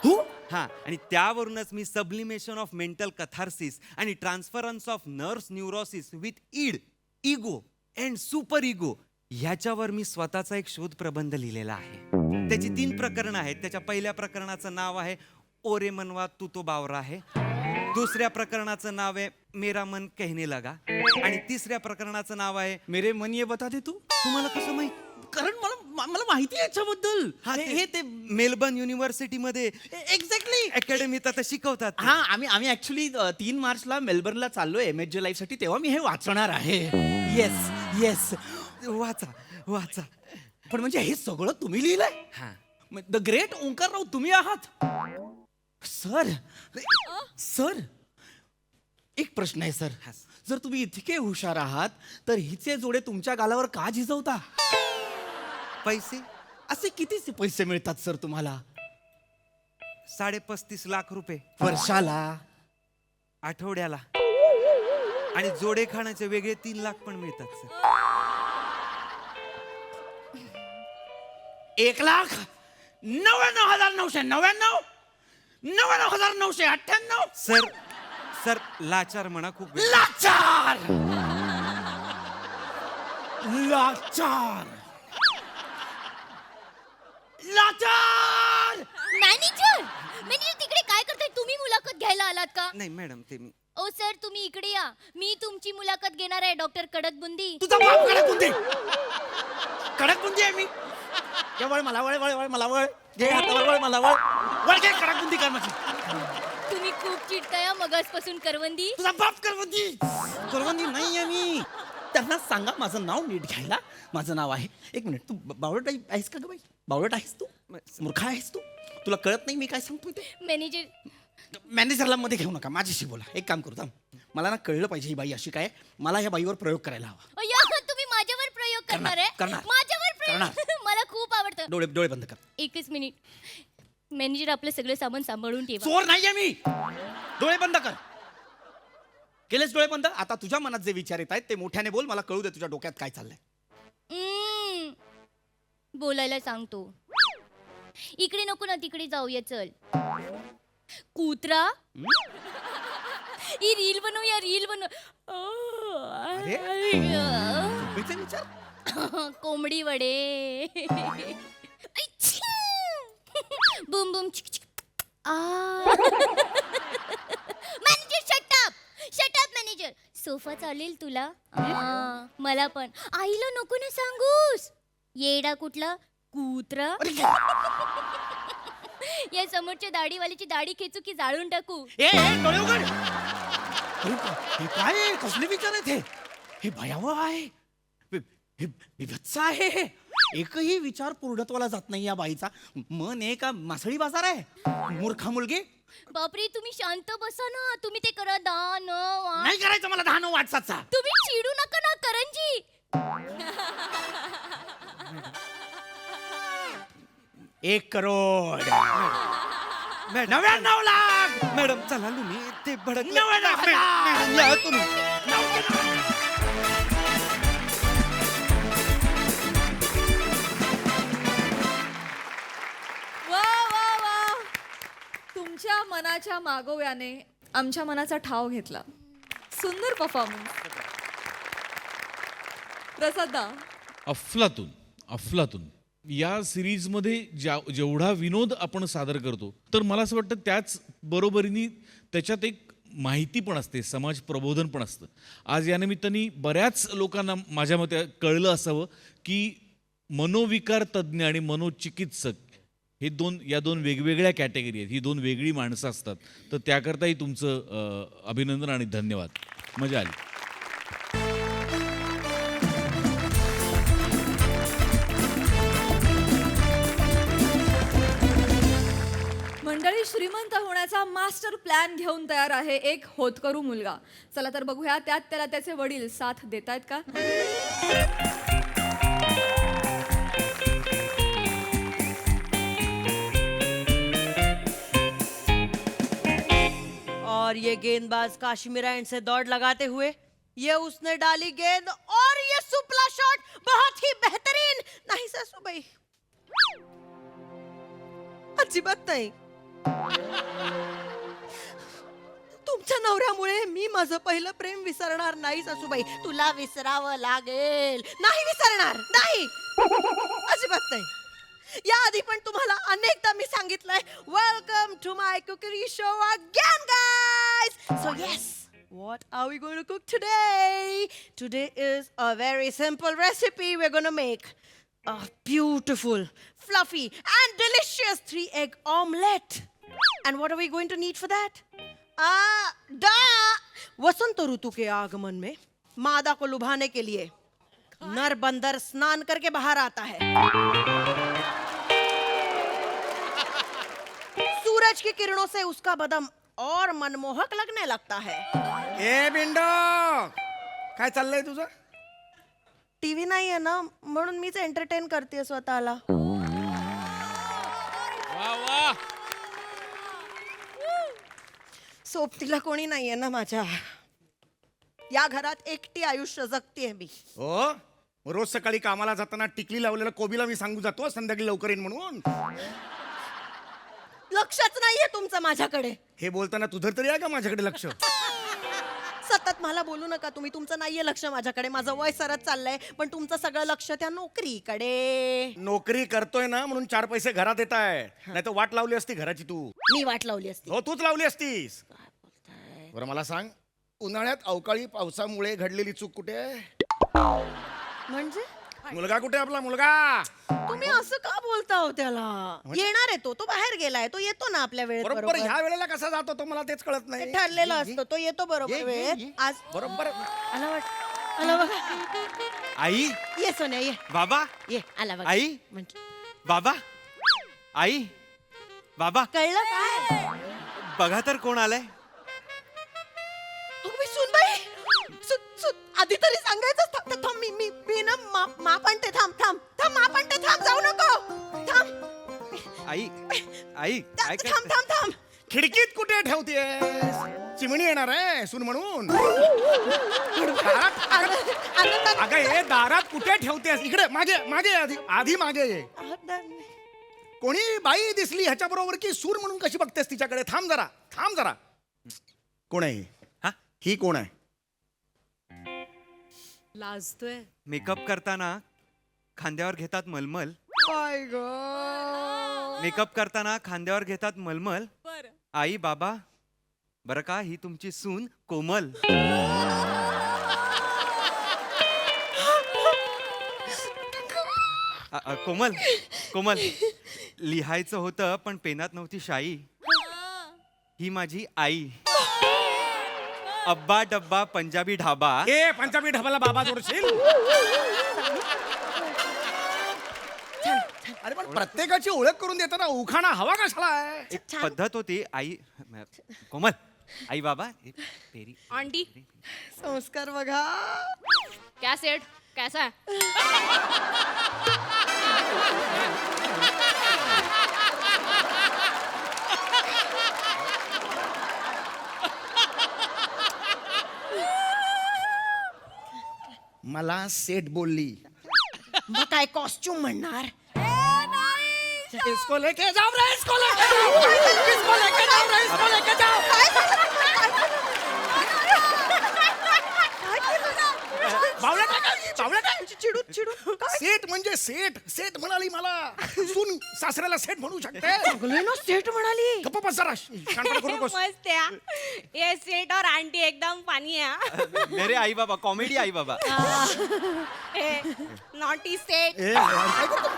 हो, हा, आणि त्यावरूनच मी सब्लिमेशन ऑफ मेंटल कथार्सिस आणि transference of nerves neurosis with ego and super ego ह्याच्यावर मी स्वतःचा एक शोध प्रबंध लिहिलेला आहे. त्याची 3 प्रकरणं आहेत. त्याच्या पहिल्या प्रकरणाचं नाव आहे ओरे मनवा तू तो बावरा आहे, दुसऱ्या प्रकरणाचं नाव आहे मेरा मन कहने लगा, आणि तिसऱ्या प्रकरणाचं नाव आहे मेरे मन ये बता दे तू. तुम्हाला कसं माहित? कारण मला माहिती आहे याच्याबद्दल. हा, हे ते मेलबर्न युनिव्हर्सिटीमध्ये एक्झॅक्टली अकॅडमीत आता शिकवतात ते. हा, आम्ही ऍक्च्युली 3 मार्चला मेलबर्नला चाललोय MSJ लाईव्ह साठी, तेव्हा मी हे वाचणार आहे. Yes yes. वाचा वाचा. पण म्हणजे हे सगळं तुम्ही लिहिलंय? हा, द ग्रेट ओंकारराव तुम्ही आहात सर. सर, एक प्रश्न आहे सर. हा. जर तुम्ही इतके हुशार आहात तर हिचे जोडे तुमच्या गालावर का झिजवता? पैसे असे किती पैसे मिळतात सर तुम्हाला 35.5 लाख रुपये वर्षाला? आठवड्याला, आणि जोडे खाण्याचे वेगळे 3 लाख पण मिळतात सर. 1,99,999 99,998. सर सर लाचार म्हणा खूप वेळ. लाचार लाचार लाचार. मॅनेजर तिकडे काय करताय तुम्ही? मुलाखत घ्यायला आलात का? नाही मॅडम, ते मी ओ सर तुम्ही इकडे या, मी तुमची मुलाखत घेणार आहे डॉक्टर कडकबुंदी. तुझा बाप कडकबुंदी. कडकबुंदी आहे मी. ये वळ मला, वळ वळ वळ मला, वळ घे हातावर, वळ मला, वळ वळ घे. कडकबुंदी काय माझी? तुम्ही खूप चिडताय मगासपासून करवंदी. तुझा बाप करवंदी. करवंदी नाही आहे मी. त्यांना सांगा माझं नाव नीट घ्यायला. माझं नाव आहे, एक मिनिट, तू बावळट आहेस का ग बाई? बावळट आहेस तू? मूर्खा आहेस तू? तुला कळत नाही मी काय सांगतोय ते? मॅनेजर मॅनेजरला मध्ये घेऊ नका, माझ्याशी बोला. एक काम करू, थांब. मला ना कळलं पाहिजे ही बाई अशी काय. मला ह्या बाईवर प्रयोग करायला हवा. अय्या, तुम्ही माझ्यावर प्रयोग करणार आहे? करणार. माझ्यावर प्रयोग करणार. मला खूप आवडतं. डोळे बंद कर. एकच मिनिट मॅनेजर, आपलं सगळं सामान सांभाळून ठेवा. चोर नाहीये मी. डोळे बंद कर. केलेस डोळे बंद? आता तुझ्या मनात जे विचार येत आहेत ते मोठ्याने बोल. मला कळू दे तुझ्या डोक्यात काय चाललंय. बोलायला सांगतो. इकडे नको ना, तिकडे जाऊया चल. कुत्रा, ही रील बनवूया, रील बनव. झोपेचे विचार. कोंबडी वडे. Boom boom chick chick. Manager shut up manager. Sofa चालेल तुला? मला पण. आईला नको ना सांगूस. येडा कुठला कुत्रा. या समोरच्या दाढीवाल्याची दाढी खेचू की जाळून टाकू? ए डोळे उघड. हे काय कसले विचार आहेत हे? हे भयावह आहे. हे विभत्स आहे. हे एकही विचार पूर्णत्वाला जात नाही या बाईचा. मन आहे का मासळी बाजार आहे? मूर्खा मुलगी. बापरे, तुम्ही शांत बसा ना. तुम्ही ते करा दान. नाही करायचं मला 10 वाटसाचा. तुम्ही चिडू नका ना करंजी. 1 करोड. मॅडम 99 लाख. मॅडम चला तुम्ही ते भडक. 99 लाख. या तुम्ही. वा वा वा, तुमच्या मनाच्या मागोव्याने आमच्या मनाचा ठाव घेतला. सुंदर परफॉर्मन्स. प्रसादा, अफलातून अफलातून. या सिरीजमध्ये जेवढा विनोद आपण सादर करतो तर मला असं वाटतं त्याच बरोबरीने त्याच्यात एक माहिती पण असते, समाज प्रबोधन पण असतं. आज या निमित्ताने बऱ्याच लोकांना माझ्या मते कळलं असावं की मनोविकार तज्ज्ञ आणि मनोचिकित्सक हे या दोन वेगवेगळ्या कॅटेगरी आहेत, ही दोन वेगळी माणसं असतात. तर त्याकरताही तुमचं अभिनंदन आणि धन्यवाद. मजा आली. मंडळी, श्रीमंत होण्याचा मास्टर प्लॅन घेऊन तयार आहे एक होतकरू मुलगा. चला तर बघूया त्यात त्याला त्याचे वडील साथ देतायत का. और ये गेंदबाज काश्मीरा एंड से दौड़ लगाते हुए ये उसने डाली गेंद और ये सुपला शॉट बहुत ही बेहतरीन. नहीं सासूबाई, अजिबात नाही. तुमच्या नवऱ्यामुळे मी माझं पहिलं प्रेम विसरणार नाही सासूबाई. तुला विसरावं लागेल. नाही विसरणार, नाही, अजिबात नाही. याआधी पण तुम्हाला अनेकदा मी सांगितलंय, welcome to my cookery show again guys. So yes, what are we going to cook today? Today is a very simple recipe we're going to make. A beautiful, fluffy and delicious 3-egg omelette. And what are we going to need for that? वसंत ऋतु के आगमन में मादा को लुभाने के लिए नर बंदर स्नान करके बाहर आता है. सूरज की किरणों से उसका बदन और मनमोहक लगने लगता है. ए बिंडो, काय चाललंय तुझं? टीव्ही नाही आहे ना, म्हणून मीच एंटरटेन करते स्वतःला. सोबतीला कोणी नाहीये ना माझ्या. या घरात एकटी आयुष्य जगतेय मी. हो, रोज सकाळी कामाला जाताना टिकली लावलेल्या कोबीला मी सांगू जातो संध्याकाळी लवकर येईन म्हणून. लक्षच नाहीये तुमचं माझ्याकडे. हे बोलताना तुझं तरी आहे का माझ्याकडे लक्ष? सतत मला बोलू नका तुम्ही. तुमचं नाहीये लक्ष माझ्याकडे. माझं वय सरत चाललंय, पण तुमचं सगळं लक्ष त्या नोकरीकडे. नोकरी करतोय ना म्हणून 4 पैसे घरात येत आहे, नाही तर वाट लावली असती घराची तू. मी वाट लावली असती. हो, तूच लावली असतीस. बरं मला सांग, उन्हाळ्यात अवकाळी पावसामुळे घडलेली चूक कुठे आहे? म्हणजे मुलगा कुठे आपला मुलगा? तुम्ही असं का बोलता हो त्याला? येणार आहे तो बाहेर गेलाय. तो येतो ना आपल्या वेळेत बरोबर. बरोबर. ह्या वेळेला कसा जातो तो मला तेच कळत ते नाही. ठरलेलं असतं. तो येतो बरोबर वेळेत. आज बरोबर. आला बघा. आई, ये सोन्या ये. बाबा, ये आला बघा. आई, म्हटलं. बाबा, आई, बाबा, कळलं काय? बघा तर कोण आलंय. तुम्ही सुनबाई. आधी तरी सांगायचं. थांब, मी ना माप आणते. थांब, माप आणते. थांब, जाऊ नको. थांब. आई, आई, काय करते? थांब. खिडकीत कुठे ठेवतेस? चिमणी येणार आहे सून म्हणून. अगं हे दारात कुठे ठेवतेस? इकडे मागे आधी मागे ये. कोणी बाई दिसली ह्याच्या बरोबर की सून म्हणून कशी बघतेस तिच्याकडे? थांब जरा. कोण आहे? हा? ही कोण आहे? लाजतोय. मेकअप करताना खांद्यावर घेतात मलमल. मेकअप करताना खांद्यावर घेतात मलमल. आई, बाबा, बरं का, ही तुमची सून कोमल. कोमल, लिहायचं होतं पण पेनात नव्हती शाई. ही माझी आई. अब्बा डब्बा पंजाबी ढाबा. ए पंजाबी ढाबाला बाबा जोडशील? अरे पण प्रत्येकाची ओळख करून देताना उखाणा हवा कशाला आहे? एक पद्धत होती. आई, कोमल, आई, बाबा, पेरी. आंटी, संस्कार बघा. क्या सेठ, कैसा है? मला सेट बोलली. मग काय कॉस्ट्युम म्हणणार? इसको लेके जाओ रे, इसको लेके जाओ. बावळा काय? चिडून सेट म्हणजे म्हणजे सेठ सेठ म्हणाली मला. सून सासऱ्याला सेठ म्हणू शकते. सगळ्यांना सेठ म्हणाली. गप्प बस जरा, शांतपणे करू नकोस. मस्त है ये सेठ और आंटी एकदम फनी है. मेरे आई बाबा कॉमेडी आई बाबा. नॉटी सेठ. ए, काय करतो?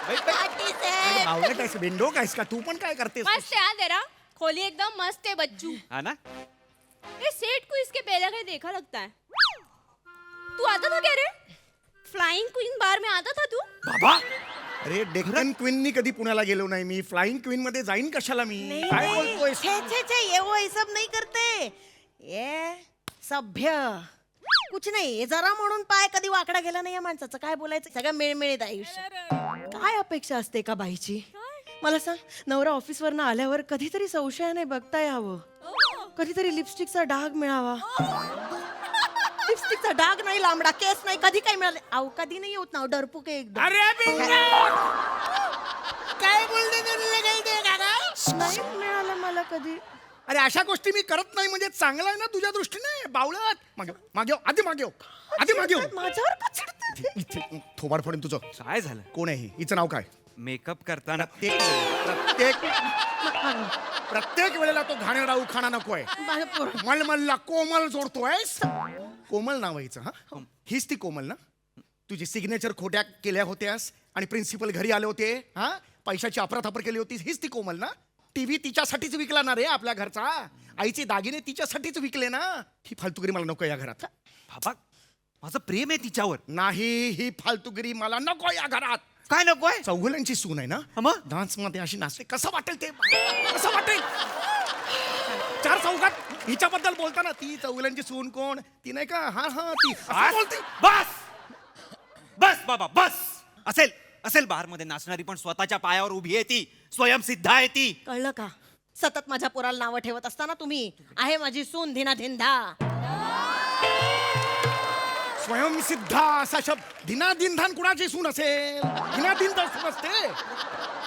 अरे, बावळट आहेस, बिंडोक आहेस का तू पण? काय करतेस? मस्त है तेरा. खोली एकदम मस्त है बच्चू. हा ना. ये सेठ को इसके पहले कहीं देखा लगता है. तू आता था क्या रे? फ्लाइंग क्वीन बार में आता था तू? बाबा, अरे डेक्कन क्वीननी कधी पुण्याला गेलो नाही मी. फ्लाइंग क्वीन मध्ये जाईन कशाला मी? काय बोलतोय? छे ये वो ये सब नहीं करते. ये सभ्य कुछ नाही. हे जरा म्हणून पाय कधी वाकडा गेला नाही या माणसाचं. काय बोलायचं, सगळं मिळमिळीत आयुष्य. काय अपेक्षा असते का बाईची? मला सांग, नवरा ऑफिसवरनं आल्यावर कधीतरी संशयाने बघता यावं, कधीतरी लिपस्टिकचा डाग मिळावा. लिपस्टिकचा डाग नाही, लांबडा केस नाही, कधी काय मिळाले? अहो कधी नाही होत ना, डरपूक आहे एकदम. अरे बिंडोक! काय बोलते नाही मिळालं मला कधी. अरे अशा गोष्टी मी करत नाही म्हणजे चांगलं आहे ना तुझ्या दृष्टीने. बावळट. मागे आधी मागे माझ्यावर का चिडते? इथे थोबाड फोडेन तुझं. काय झालं? कोण आहे ही? हिचं नाव काय? मेकअप करताना प्रत्येक वेळेला तो घाणेरडा उखाणा नकोय. मलमलला कोमल जोडतोयस. कोमल नाव आहे हिचं. हा, हीच ती कोमल ना? तुझी सिग्नेचर खोट्या केल्या होत्यास आणि प्रिन्सिपल घरी आले होते. हा, पैशाची अफरातफर केली होती. हीच ती कोमल ना? टीव्ही तिच्यासाठीच विकला ना रे आपल्या घरचा. आईचे दागिने तिच्यासाठीच विकले ना. ही फालतुगिरी मला नको या घरात. बाबा माझं प्रेम आहे तिच्यावर. नाही, ही फालतुगिरी मला नको या घरात. काय नकोय? चौगुल्यांची सून आहे ना? मग? डान्स मध्ये अशी नाचते, कसं वाटेल ते? कसं वाटेल? चार चौघात हिच्याबद्दल बोलताना ती चौगुल्यांची सून कोण? ती नाही का? हा हा, ती असं बोलते. बस बस बाबा बस. असेल बार मध्ये नाचणारी, पण स्वतःच्या पायावर उभी आहे ती. स्वयंसिद्ध आहे ती. कळलं का? सतत माझ्या पोराला नावं ठेवत असताना तुम्ही, आहे माझी सून धिना धिंदा. स्वयंसिद्धा असा शब्द. दिनादिनधान कुणाची सून असेल? दिनादिनधान सून असते.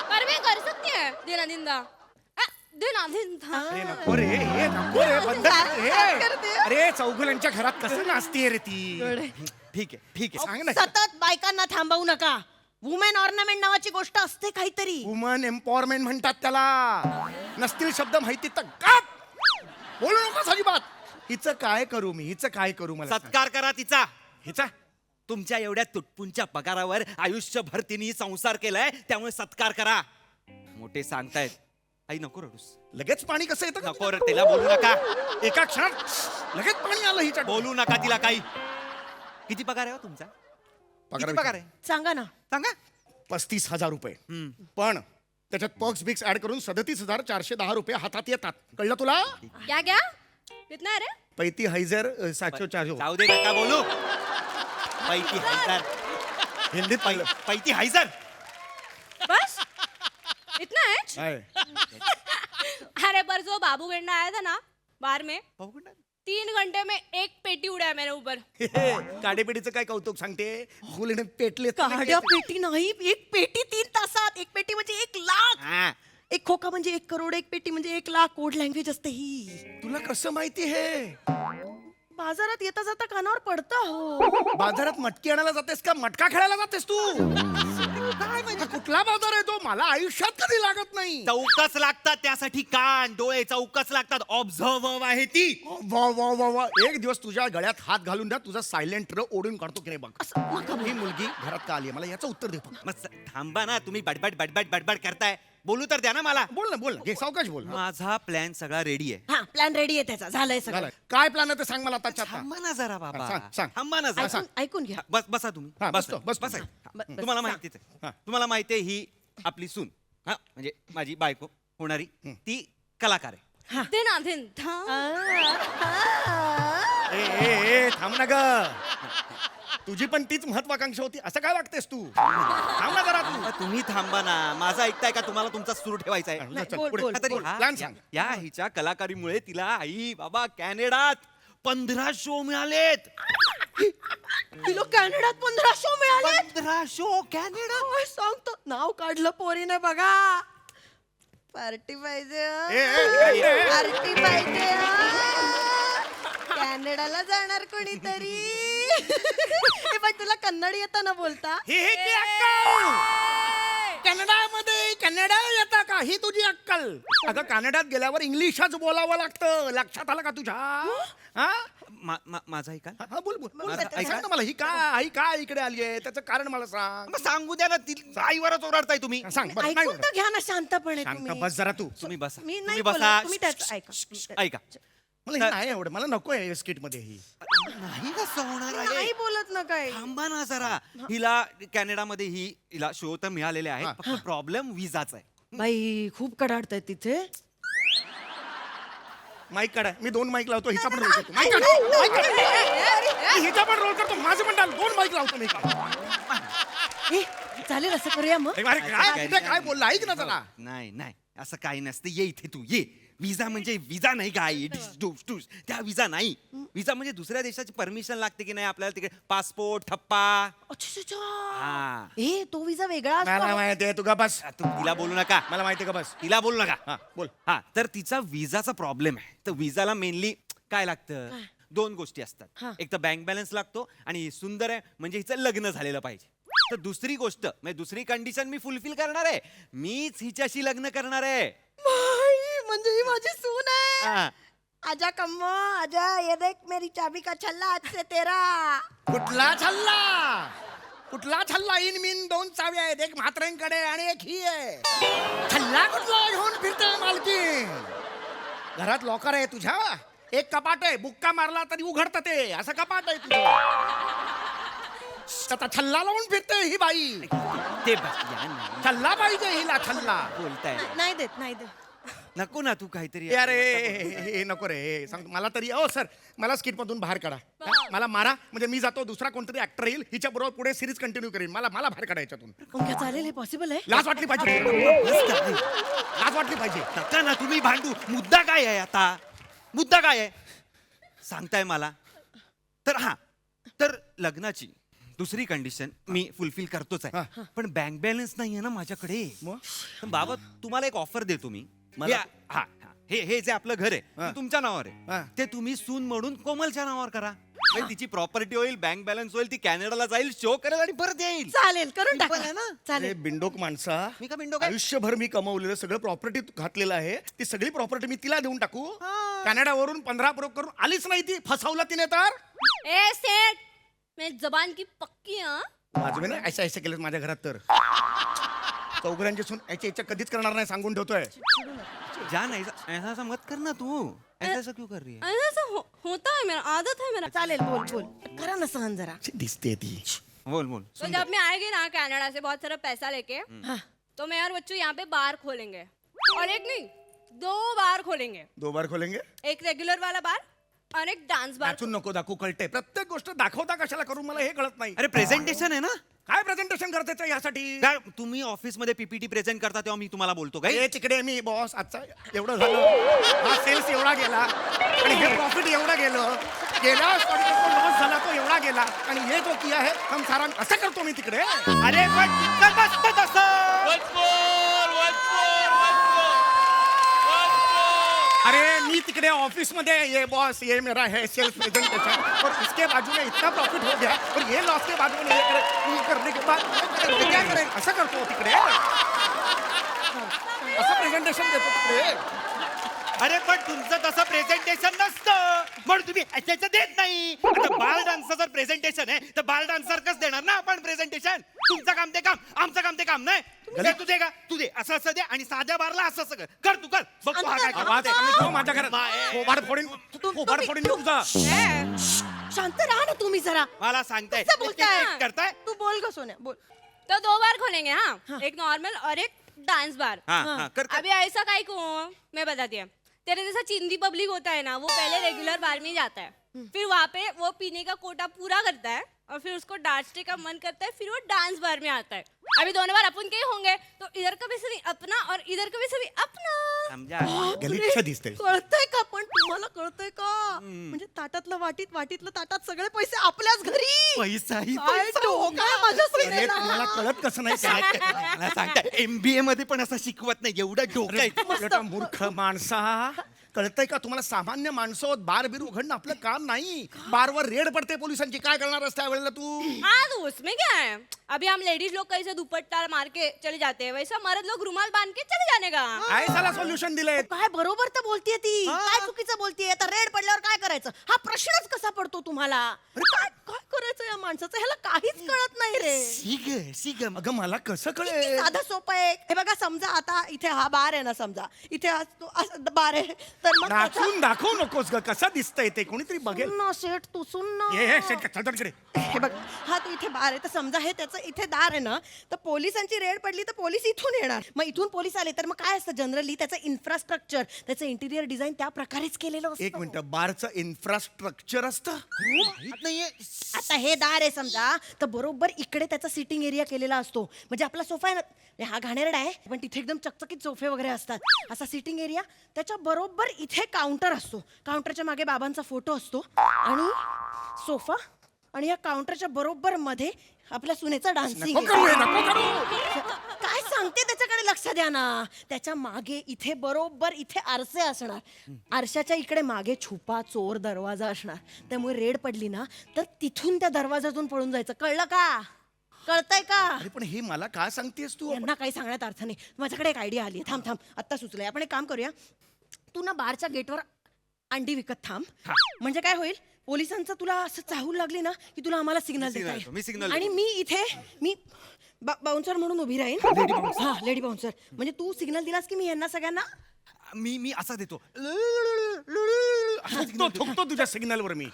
पर मैं कर सकती है दिना दिंदा. दिना दिंदा. अरे नको रे, हे नको रे, बंद कर रे. अरे चौगुल्यांच्या घरात कसं नाचते रे ती? ठीक आहे सांग ना. सतत बायकांना थांबवू नका. वुमेन ऑर्नामेंट नावाची गोष्ट असते काहीतरी. वुमन एम्पॉवरमेंट म्हणतात त्याला. नसतील शब्द माहिती तर गप बोलू नकोस अजिबात. हिचं काय करू मी? हिचं काय करू? मला सांग. सत्कार करा तिचा. हिचा तुमच्या एवढ्या तुटपुंच्या पगारावर आयुष्यभर तिने संसार केलाय, त्यामुळे सत्कार करा. मोठे सांगतायत. आई नको रडूस. लगेच पाणी कसं येतं का? नको रे, तिला बोलू नका. एका क्षणात लगेच पाणी आलं हिच्या. बोलू नका तिला काही. किती पगार आहे हो तुमचा? किती पगार आहे सांगा ना. सांगा. 35,000 रुपये. पण त्याच्यात पॉक्स बिक्स ऍड करून 37,410 रुपये हातात येतात. कळलं तुला? क्या क्या कितना है रे? 35,000 704. जाऊ दे, नका बोलू. पैती हैजर. हिंदीत पाहिलं. पैती हैजर. बस इतना है? काय? अरे पर जो बाबू गेंडा आया था ना बार में, 3 घंटे में एक पेटी उड़ा मेरे ऊपर. काडेपेटीचं काय कौतुक सांगते? मुलीने पेटले. काड्या पेटी नाही, एक पेटी 3 तासात. एक पेटी म्हणजे 1 लाख. हा. एक खोका म्हणजे 1 करोड. एक पेटी म्हणजे 1 लाख. कोड लँग्वेज असते ही. तुला कसं माहिती हे? बाजारात येता जाता कानावर पडतं हो. बाजारात मटकी आणायला जातेस का मटका खेळायला जातेस तू? काय म्हणजे कुठला बाजार आहे तो? मला आयुष्यात कधी लागत नाही. चौकस लागतात त्यासाठी. कान डोळे चौकस लागतात. ऑब्झर्व्ह आहे ती. वा वा वा वा. एक दिवस तुझ्या गळ्यात हात घालून द्या, तुझा सायलेंट र ओढून काढतो की नाही बघ. ही मुलगी घरात का आली? मला याचं उत्तर दे फक्त. मग थांबा ना, तुम्ही बडबड बडबड बडबड करताय. बोलू तर द्या ना मला. बोल ना घे, सावकाश बोल. माझा प्लॅन सगळा रेडी आहे. हा, प्लॅन रेडी आहे त्याचा. झालंय सगळं. झालं. काय प्लॅन आहे ते सांग मला आताच्या आता. थांबा ना जरा बाबा. हा, सांग. थांबा ना जरा. ऐकून घ्या. बस बसा तुम्ही. हा, बस बसतो, बस. बसा. बस. तुम्हाला माहितीच आहे. हा. तुम्हाला माहिती आहे ही आपली सून. हा, म्हणजे माझी बायको होणारी. ती कलाकार आहे. दिना दिंदा. ए थांब ना ग. तुझी पण तीच महत्वाकांक्षा होती. असं काय वागतेस तू? थांब ना जरा तू. तुम्ही थांबा ना. माझा ऐकताय का? तुम्हाला तुमचा सुरू ठेवायचा आहे. चल, बोल, पुढे. बोल, तरी बोल. हा, प्लॅन सांग. या हिच्या कलाकारीमुळे तिला आई बाबा कॅनडात 15 शो मिळालेत. किलो कॅनडात 15 शो मिळाले. 15 शो कॅनडा. होय, सांगतो. नाव काढलं पोरीने बघा. पार्टी पाहिजे हा. पार्टी पाहिजे हा. कॅनडाला जाणार कोणीतरी. ए बाई तुला कन्नड येताना बोलता ही ती अक्कल कन्नडामध्ये कन्नड येता का ही तुझी अक्कल अगं कॅनडात गेल्यावर इंग्लिशच बोलावं लागतं लक्षात आलं का तुझ्या हा माझा ऐका हा बोल बोल माझं ऐका. सांग ना मला ही काय इकडे आली आहे त्याचं कारण मला सांग मग सांगू द्या ना आईवरच ओरडताय तुम्ही. सांग बरं, नाही ऐकून तर घ्या ना शांतपणे शांत तुम्ही. बस जरा तू तुम्ही बसा मी तुम्ही नाही बसा बोलत, तुम्ही त्याचं ऐका. ऐका मला हे नाही एवढं मला नको आहे स्किट मध्ये ही नाही कसं होणार आहे नाही बोलत ना काय थांबा ना जरा हिला कॅनडामध्ये हिला शो तर मिळालेले आहेत फक्त प्रॉब्लेम विजाचा आहे. बाई खूप कडाडताय तिथे माईक काढा मी 2 माईक लावतो हिचा पण रोल करतो माईक काढा माईक काढा. मी हिचा पण रोल करतो माझं पण 2 माईक लावतो मी ए, चालेल असं करूया मग अरे काय कुठे काय बोलला ऐक ना जरा नाही नाही असं काही नसतं ये इथे तू ये विजा म्हणजे विजा नाही काय त्या विजा नाही विजा म्हणजे दुसऱ्या देशाची परमिशन लागते की नाही आपल्याला तिकडे पासपोर्ट ठप्पा. अच्छा अच्छा हा ए तो विजा वेगळा मला असतो माहिती आहे तुका बस तू तिला बोलू नका मला माहिती आहे का बस तिला बोलू नका हा बोल हा तर तिचा विजाचा प्रॉब्लेम आहे तर विजाला मेनली काय लागतं 2 गोष्टी असतात एक तर बँक बॅलन्स लागतो आणि सुंदर आहे म्हणजे हिचं लग्न झालेलं पाहिजे. तर दुसरी गोष्ट म्हणजे दुसरी कंडिशन मी फुलफिल करणार आहे मीच हिच्याशी लग्न करणार आहे. बाई, म्हणजे ही माझी सून आहे हा. आजा कम्मो आजा ये देख मेरी चाबी का छल्ला आज से तेरा कुठला छल्ला इन मिन 2 चाव्या आहेत एक म्हात्रेंकडे आणि एक ही आहे छल्ला कुठला घेऊन फिरते मालकीन घरात लॉकर आहे तुझ्या एक कपाट आहे बुक्का मारला तरी उघडतं ते असं कपाट आहे तुझं आता छल्ला लावून फिरते ही बाई ते बस या ना. छल्ला पाहिजे हिला छल्ला बोलताय नाही देत नको ना तू काहीतरी अरे हे नको रे हे सांग मला तरी ओ सर मला स्किट मधून बाहेर काढा मला मारा म्हणजे मी जातो दुसरा कोणतरी ऍक्टर येईल हिच्या बरोबर पुढे सिरीज कंटिन्यू करेन मला बाहेर काढायच्यातून पंख्या चालेल हे पॉसिबल आहे लाज वाटली पाहिजे लाज वाटली पाहिजे नका ना तुम्ही भांडू मुद्दा काय आहे आता मुद्दा काय आहे सांगताय मला तर लग्नाची दुसरी कंडिशन मी फुलफिल करतोच आहे पण बँक बॅलन्स नाहीये ना माझ्याकडे. तर बाबा तुम्हाला एक ऑफर देतो मी हे जे आपलं घर आहे ते तुमच्या नावावर आहे ते तुम्ही सून म्हणून कोमलच्या नावावर करा म्हणजे तिची प्रॉपर्टी होईल बँक बॅलन्स होईल ती कॅनडाला जाईल शो करेल आणि परत येईल. चालेल करून टाका ना अरे चालेल बिंडोक माणसा मी का बिंडोक आहे? आयुष्यभर मी कमवलेलं सगळं प्रॉपर्टी घातलेलं आहे ती सगळी प्रॉपर्टी मी तिला देऊन टाकू कॅनडावरून 15 प्रोक करून आलीच नाही ती फसवला तिने तर ए सेठ मैं जबान की पक्की हाँ वाजवे ना ऐसा केलं माझ्या घरात तर चौघरांची सून याच्या कधीच करणार नाही सांगून ठेवतोय जान ऐसा मत करना तू ऐसा क्यों कर रही है. ऐसा होता है मेरा आदत है मेरा. चालेल बोल करा ना सहन जरा दिसते ती बोल तो जब मैं आएगी ना कनाडा से बहुत सारा पैसा लेके तो मैं और बच्चू यहाँ पे बार खोलेंगे और एक नहीं 2 बार खोलेंगे 2 बार खोलेंगे एक रेगुलर वाला बार और एक डांस बार. वाचून नको दाखवू कळते प्रत्येक गोष्ट दाखवता कशाला करू मला हे कळत नाही अरे प्रेझेंटेशन आहे ना काय प्रेझेंटेशन करतायचं यासाठी काय तुम्ही ऑफिस मध्ये पीपीटी प्रेझेंट करता तेव्हा मी तुम्हाला बोलतो काय हे तिकडे मी बॉस आजचा एवढं झालं हा सेल्स एवढा गेला आणि हे प्रॉफिट एवढं गेलं गेला लॉस झाला तो एवढा गेला आणि हे जो किया है हम सारा असं करतो मी तिकडे अरे पण तिथं नसतं तसं. अरे मी तिकडे ऑफिस मध्ये ये बॉस ये मेरा है सेल्स प्रेजेंटेशन और इसके बाजू में इतना प्रॉफिट हो गया और ये लॉस के बाजू में ये करने के बाद मैं क्या करें असं करतो तिकडे असं प्रेझेंटेशन देतो तिकडे अरे पण तुमचं तसं प्रेझेंटेशन नसतं म्हणून तुम्ही त्याचं देत नाही. आता बाल डान्सचं जर प्रेझेंटेशन आहे तर बाल डान्सरच देणार ना आपण प्रेझेंटेशन. तुमचं काम ते काम आमचं काम ते काम नाही. तू दे का तू दे असं दे आणि साध्या बारला असं कर तू कर बघतो हा काय आवाज करतो. कमी ठेव माझ्या घरात खोबाड फोडीन खोबाड फोडीन मी तुझा शांत राहा ना तुम्ही जरा मला सांगताय कसं बोलताय? करताय तू बोल ग सोन्या बोल तो 2 बार खोलेंगे हाँ एक नॉर्मल और एक डांस बार. हाँ, कर अभी ऐसा काहे को मैं बताती हूँ तेरे जैसा चिंदी पब्लिक होता है ना वो पहले रेगुलर बार में ही जाता है फिर वहाँ पे वो पीने का कोटा पूरा करता है और फिर उसको डांसने का मन करता है फिर वो डांस बार में आता है. अभी दोनों बार अपन के ही होंगे तो इधर का भी सभी अपना और इधर का भी सभी अपना. समजा गलिच्छ दिसते कळतंय का पण तुम्हाला कळतंय का म्हणजे ताटातलं वाटीतलं ताटात सगळे पैसे आपल्याच घरी पैसाही काय डोकं आहे माझ्या अरे सीनेला. तुम्हाला कळत कसं नाही काय मला सांगताय MBA मध्ये पण असं शिकवत नाही एवढं डोकं आहे. उलटा मूर्ख माणसा कळतंय का तुम्हाला? सामान्य माणसं बार बीर उघडणं आपलं काम नाही. बारवर रेड पडते पोलिसांची. काय करणार असते त्यावेळेला तू? हाँ तो उसमें क्या है, अभी हम लेडीज लोग कैसे दुपट्टा मार के चले जाते हैं वैसा मर्द लोग रुमाल बांध के चले जाने का. ऐसाला सोल्युशन दिलंय. काय बरोबर तर बोलतीये ती. काय चुकीचं बोलतीये? आता रेड पडल्यावर काय करायचं हा प्रश्नच कसा पडतो तुम्हाला? काय काय करायचं या माणसाचं? ह्याला काहीच कळत नाही रे. सिग अगं मला कसं किती कळेल? साधं सोपं आहे. हे बघा समजा आता इथे हा बार आहे ना, समजा इथे हा तो असा बार आहे तर मग नाचून दाखवू नकोस ग. कसं दिसतंय ते कोणीतरी बघेल. सुन ना सेठ, तू सुन ना. हे शेट चल इकडे. हे बघ हा तो इथे बार आहे तर समजा हे त्याचं इथे दार आहे ना, तर पोलिसांची रेड पडली तर पोलीस इथून येणार. मग इथून पोलीस आले तर मग काय असतं जनरली त्याचं इन्फ्रास्ट्रक्चर, त्याचं इंटिरियर डिझाईन त्या प्रकारेच केलेलं असतं. एक मिनिट, बारचं इन्फ्रास्ट्रक्चर असतं? माहित नाहीये. आता हे दार आहे समजा, तर बरोबर इकडे त्याचा सिटिंग एरिया केलेला असतो. म्हणजे आपला सोफा आहे ना, हा घाणेरडा आहे पण तिथे एकदम चकचकीत सोफे वगैरे असतात. असा सिटिंग एरिया, त्याच्या बरोबर इथे काउंटर असतो. काउंटरच्या मागे बाबांचा फोटो असतो आणि सोफा, आणि या काउंटरच्या बरोबर मध्ये आपल्या सुनेचा डान्सिंग. नको करू हे, नको करू. काय सांगते त्याच्याकडे लक्ष द्या ना. त्याच्या मागे इथे बरोबर इथे आरसे असणार. आरशाच्या इकडे मागे छुपा चोर दरवाजा असणार. त्यामुळे रेड पडली ना तर तिथून त्या दरवाजातून पळून जायचं. कळलं का? कळतंय का? अरे पण हे मला काय सांगतेस तू? यांना काही सांगण्यात अर्थ नाही. माझ्याकडे एक आयडिया आली. थांब थांब, आत्ता सुचलंय. आपण एक काम करूया, तू ना बारच्या गेटवर अंडी विकत थांब. म्हणजे काय होईल, पोलिसांचं तुला असं चाहूल लागली ना की तुला आम्हाला सिग्नल देता देतो, मी येईल. signal आणि मी इथे बाउन्सर म्हणून उभी राहीन. हा लेडी बाउन्सर. म्हणजे तू सिग्नल दिलास की मी यांना सगळ्यांना मी असा देतो. थुकतो तुझ्या सिग्नलवर मी.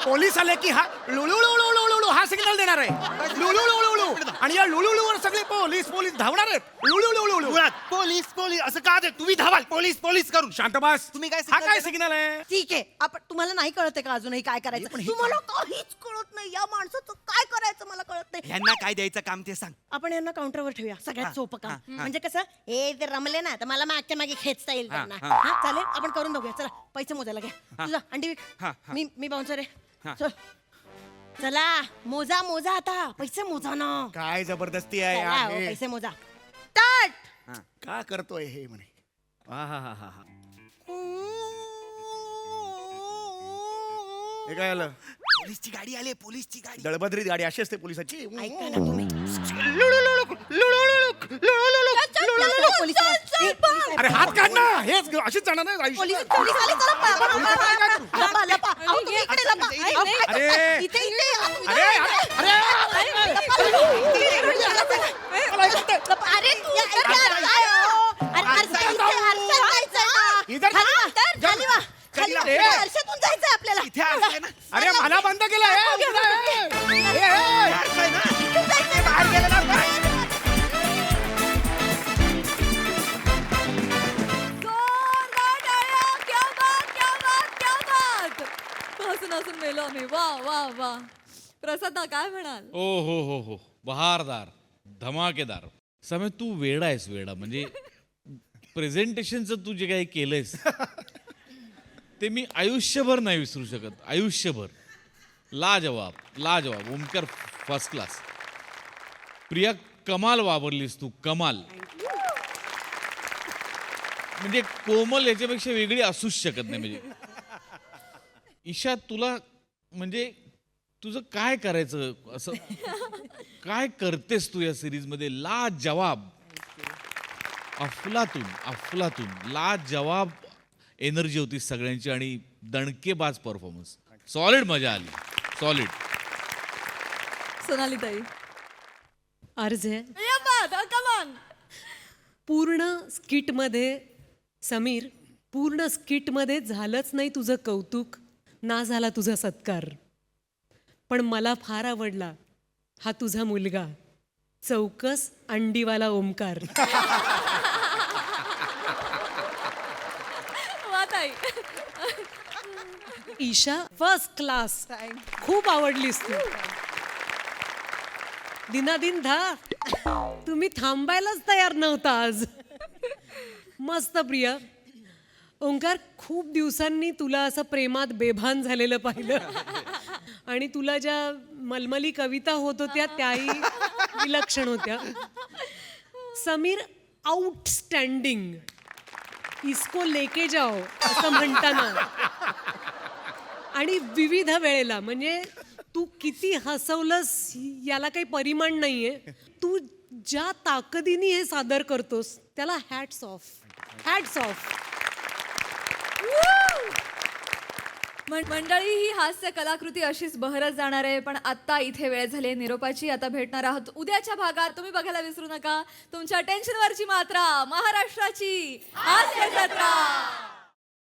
पोलीस आले की हा लुलुलुलुलुलु हा सिग्नल देणार आहे. लुलुलुलुलु. आणि या लुलुलुवर सगळे पोलीस धावणार आहेत. लुलुलुलुलु. पोलीस असं का दे? तुम्ही धावाल पोलीस करून. शांत बस. तुम्ही काय हा signal काय देणार? सिग्नल आहे? ठीक आहे. आपण तुम्हाला नाही कळते का अजूनही काय करायचं? तुम्हाला काहीच कळत नाही. या माणसाचं काय करायचं मला कळत नाही. ह्यांना काय द्यायचं काम ते सांग. आपण यांना काउंटरवर ठेवूया. सगळ्यात सोपं काम. म्हणजे कसं, हे ते रमले ना तर मला मागच्या मागे खेचता येईल त्यांना. हा, चालेल, आपण करून बघूया. चला पैसे मोजायला घ्या. तुझा अंडी विक. मी बाउन्सर आहे. चल. चला मोजा आता. पैसे मोजा ना. काय जबरदस्ती आहे चला, हो, आहे. पैसे मोजा. स्टार्ट. का करतोय हे म्हणे. हे काय आलं? पोलीसची गाडी आली, पोलीसची गाडी. दळभद्रीत गाडी अशी असते पोलिसाची. ऐका ना तुम्ही. पोलीस अरे हात काढ ना. हेच अशीच जाणार नाही आयुष्य. पोलीस आले. चला लपा लपा. अहो, तुम्ही इकडे लपा. अहो, काय अरे. करता? इथे इथे अरे अरे अरे तू इधर खाली वा. खाली वा. रे. आरशातून जायचंय आपल्याला. इथे असलंय ना. अरे मला बंद केलं असलंय ना. ते बाहेर गेलं ना. जोरदार टाळ्या. क्या बात, क्या बात, क्या बात. हसून मेलो आम्ही. वा वा वा. प्रसाद काय म्हणाल? हो बहारदार, धमाकेदार. समय तू वेडा आहेस, वेडा. म्हणजे प्रेझेंटेशनचं तू जे काही केलंयस ते मी आयुष्यभर नाही विसरू शकत. आयुष्यभर. लाजवाब. Omkar first class. प्रिया कमाल वापरलीस तू, कमाल. म्हणजे कोमल याच्यापेक्षा वेगळी असूच शकत नाही. म्हणजे ईशा, तुला म्हणजे तुझं काय करायचं, असं काय करतेस तू या सिरीजमध्ये? लाजवाब. अफलातून लाजवाब एनर्जी होती सगळ्यांची आणि दणकेबाज परफॉर्मन्स. सॉलिड मजा आली. सॉलिड. सोनाली ताई. अर्ज आहे. या बात. कमान. पूर्ण स्किटमध्ये समीर, पूर्ण स्किटमध्ये झालंच नाही तुझं कौतुक, ना झाला तुझा सत्कार. पण मला फार आवडला हा तुझा मुलगा, चौकस अंडीवाला ओमकार. वा ताई. Isha first class. खूप आवडलीस तू. दिनादिन धा. तुम्ही थांबायलाच तयार नव्हता आज. मस्त प्रिया. ओंकार, खूप दिवसांनी तुला असं प्रेमात बेभान झालेलं पाहिलं. आणि तुला ज्या मलमली कविता होत होत्या त्याही विलक्षण होत्या. समीर आउटस्टँडिंग. इसको लेके जाओ असं म्हणताना आणि विविध वेळेला म्हणजे तू किती हसवलंस याला काही परिमाण नाहीये. तू ज्या ताकदीने हे सादर करतोस त्याला हॅट्स ऑफ. मंडळी, ही हास्य कलाकृती अशीच बहरत जाणार आहे. पण आता इथे वेळ झाली निरोपाची. आता भेटणार आहोत उद्याच्या भागात. तुम्ही बघायला विसरू नका तुमच्या टेन्शनवरची मात्रा, महाराष्ट्राची हास्य जत्रा.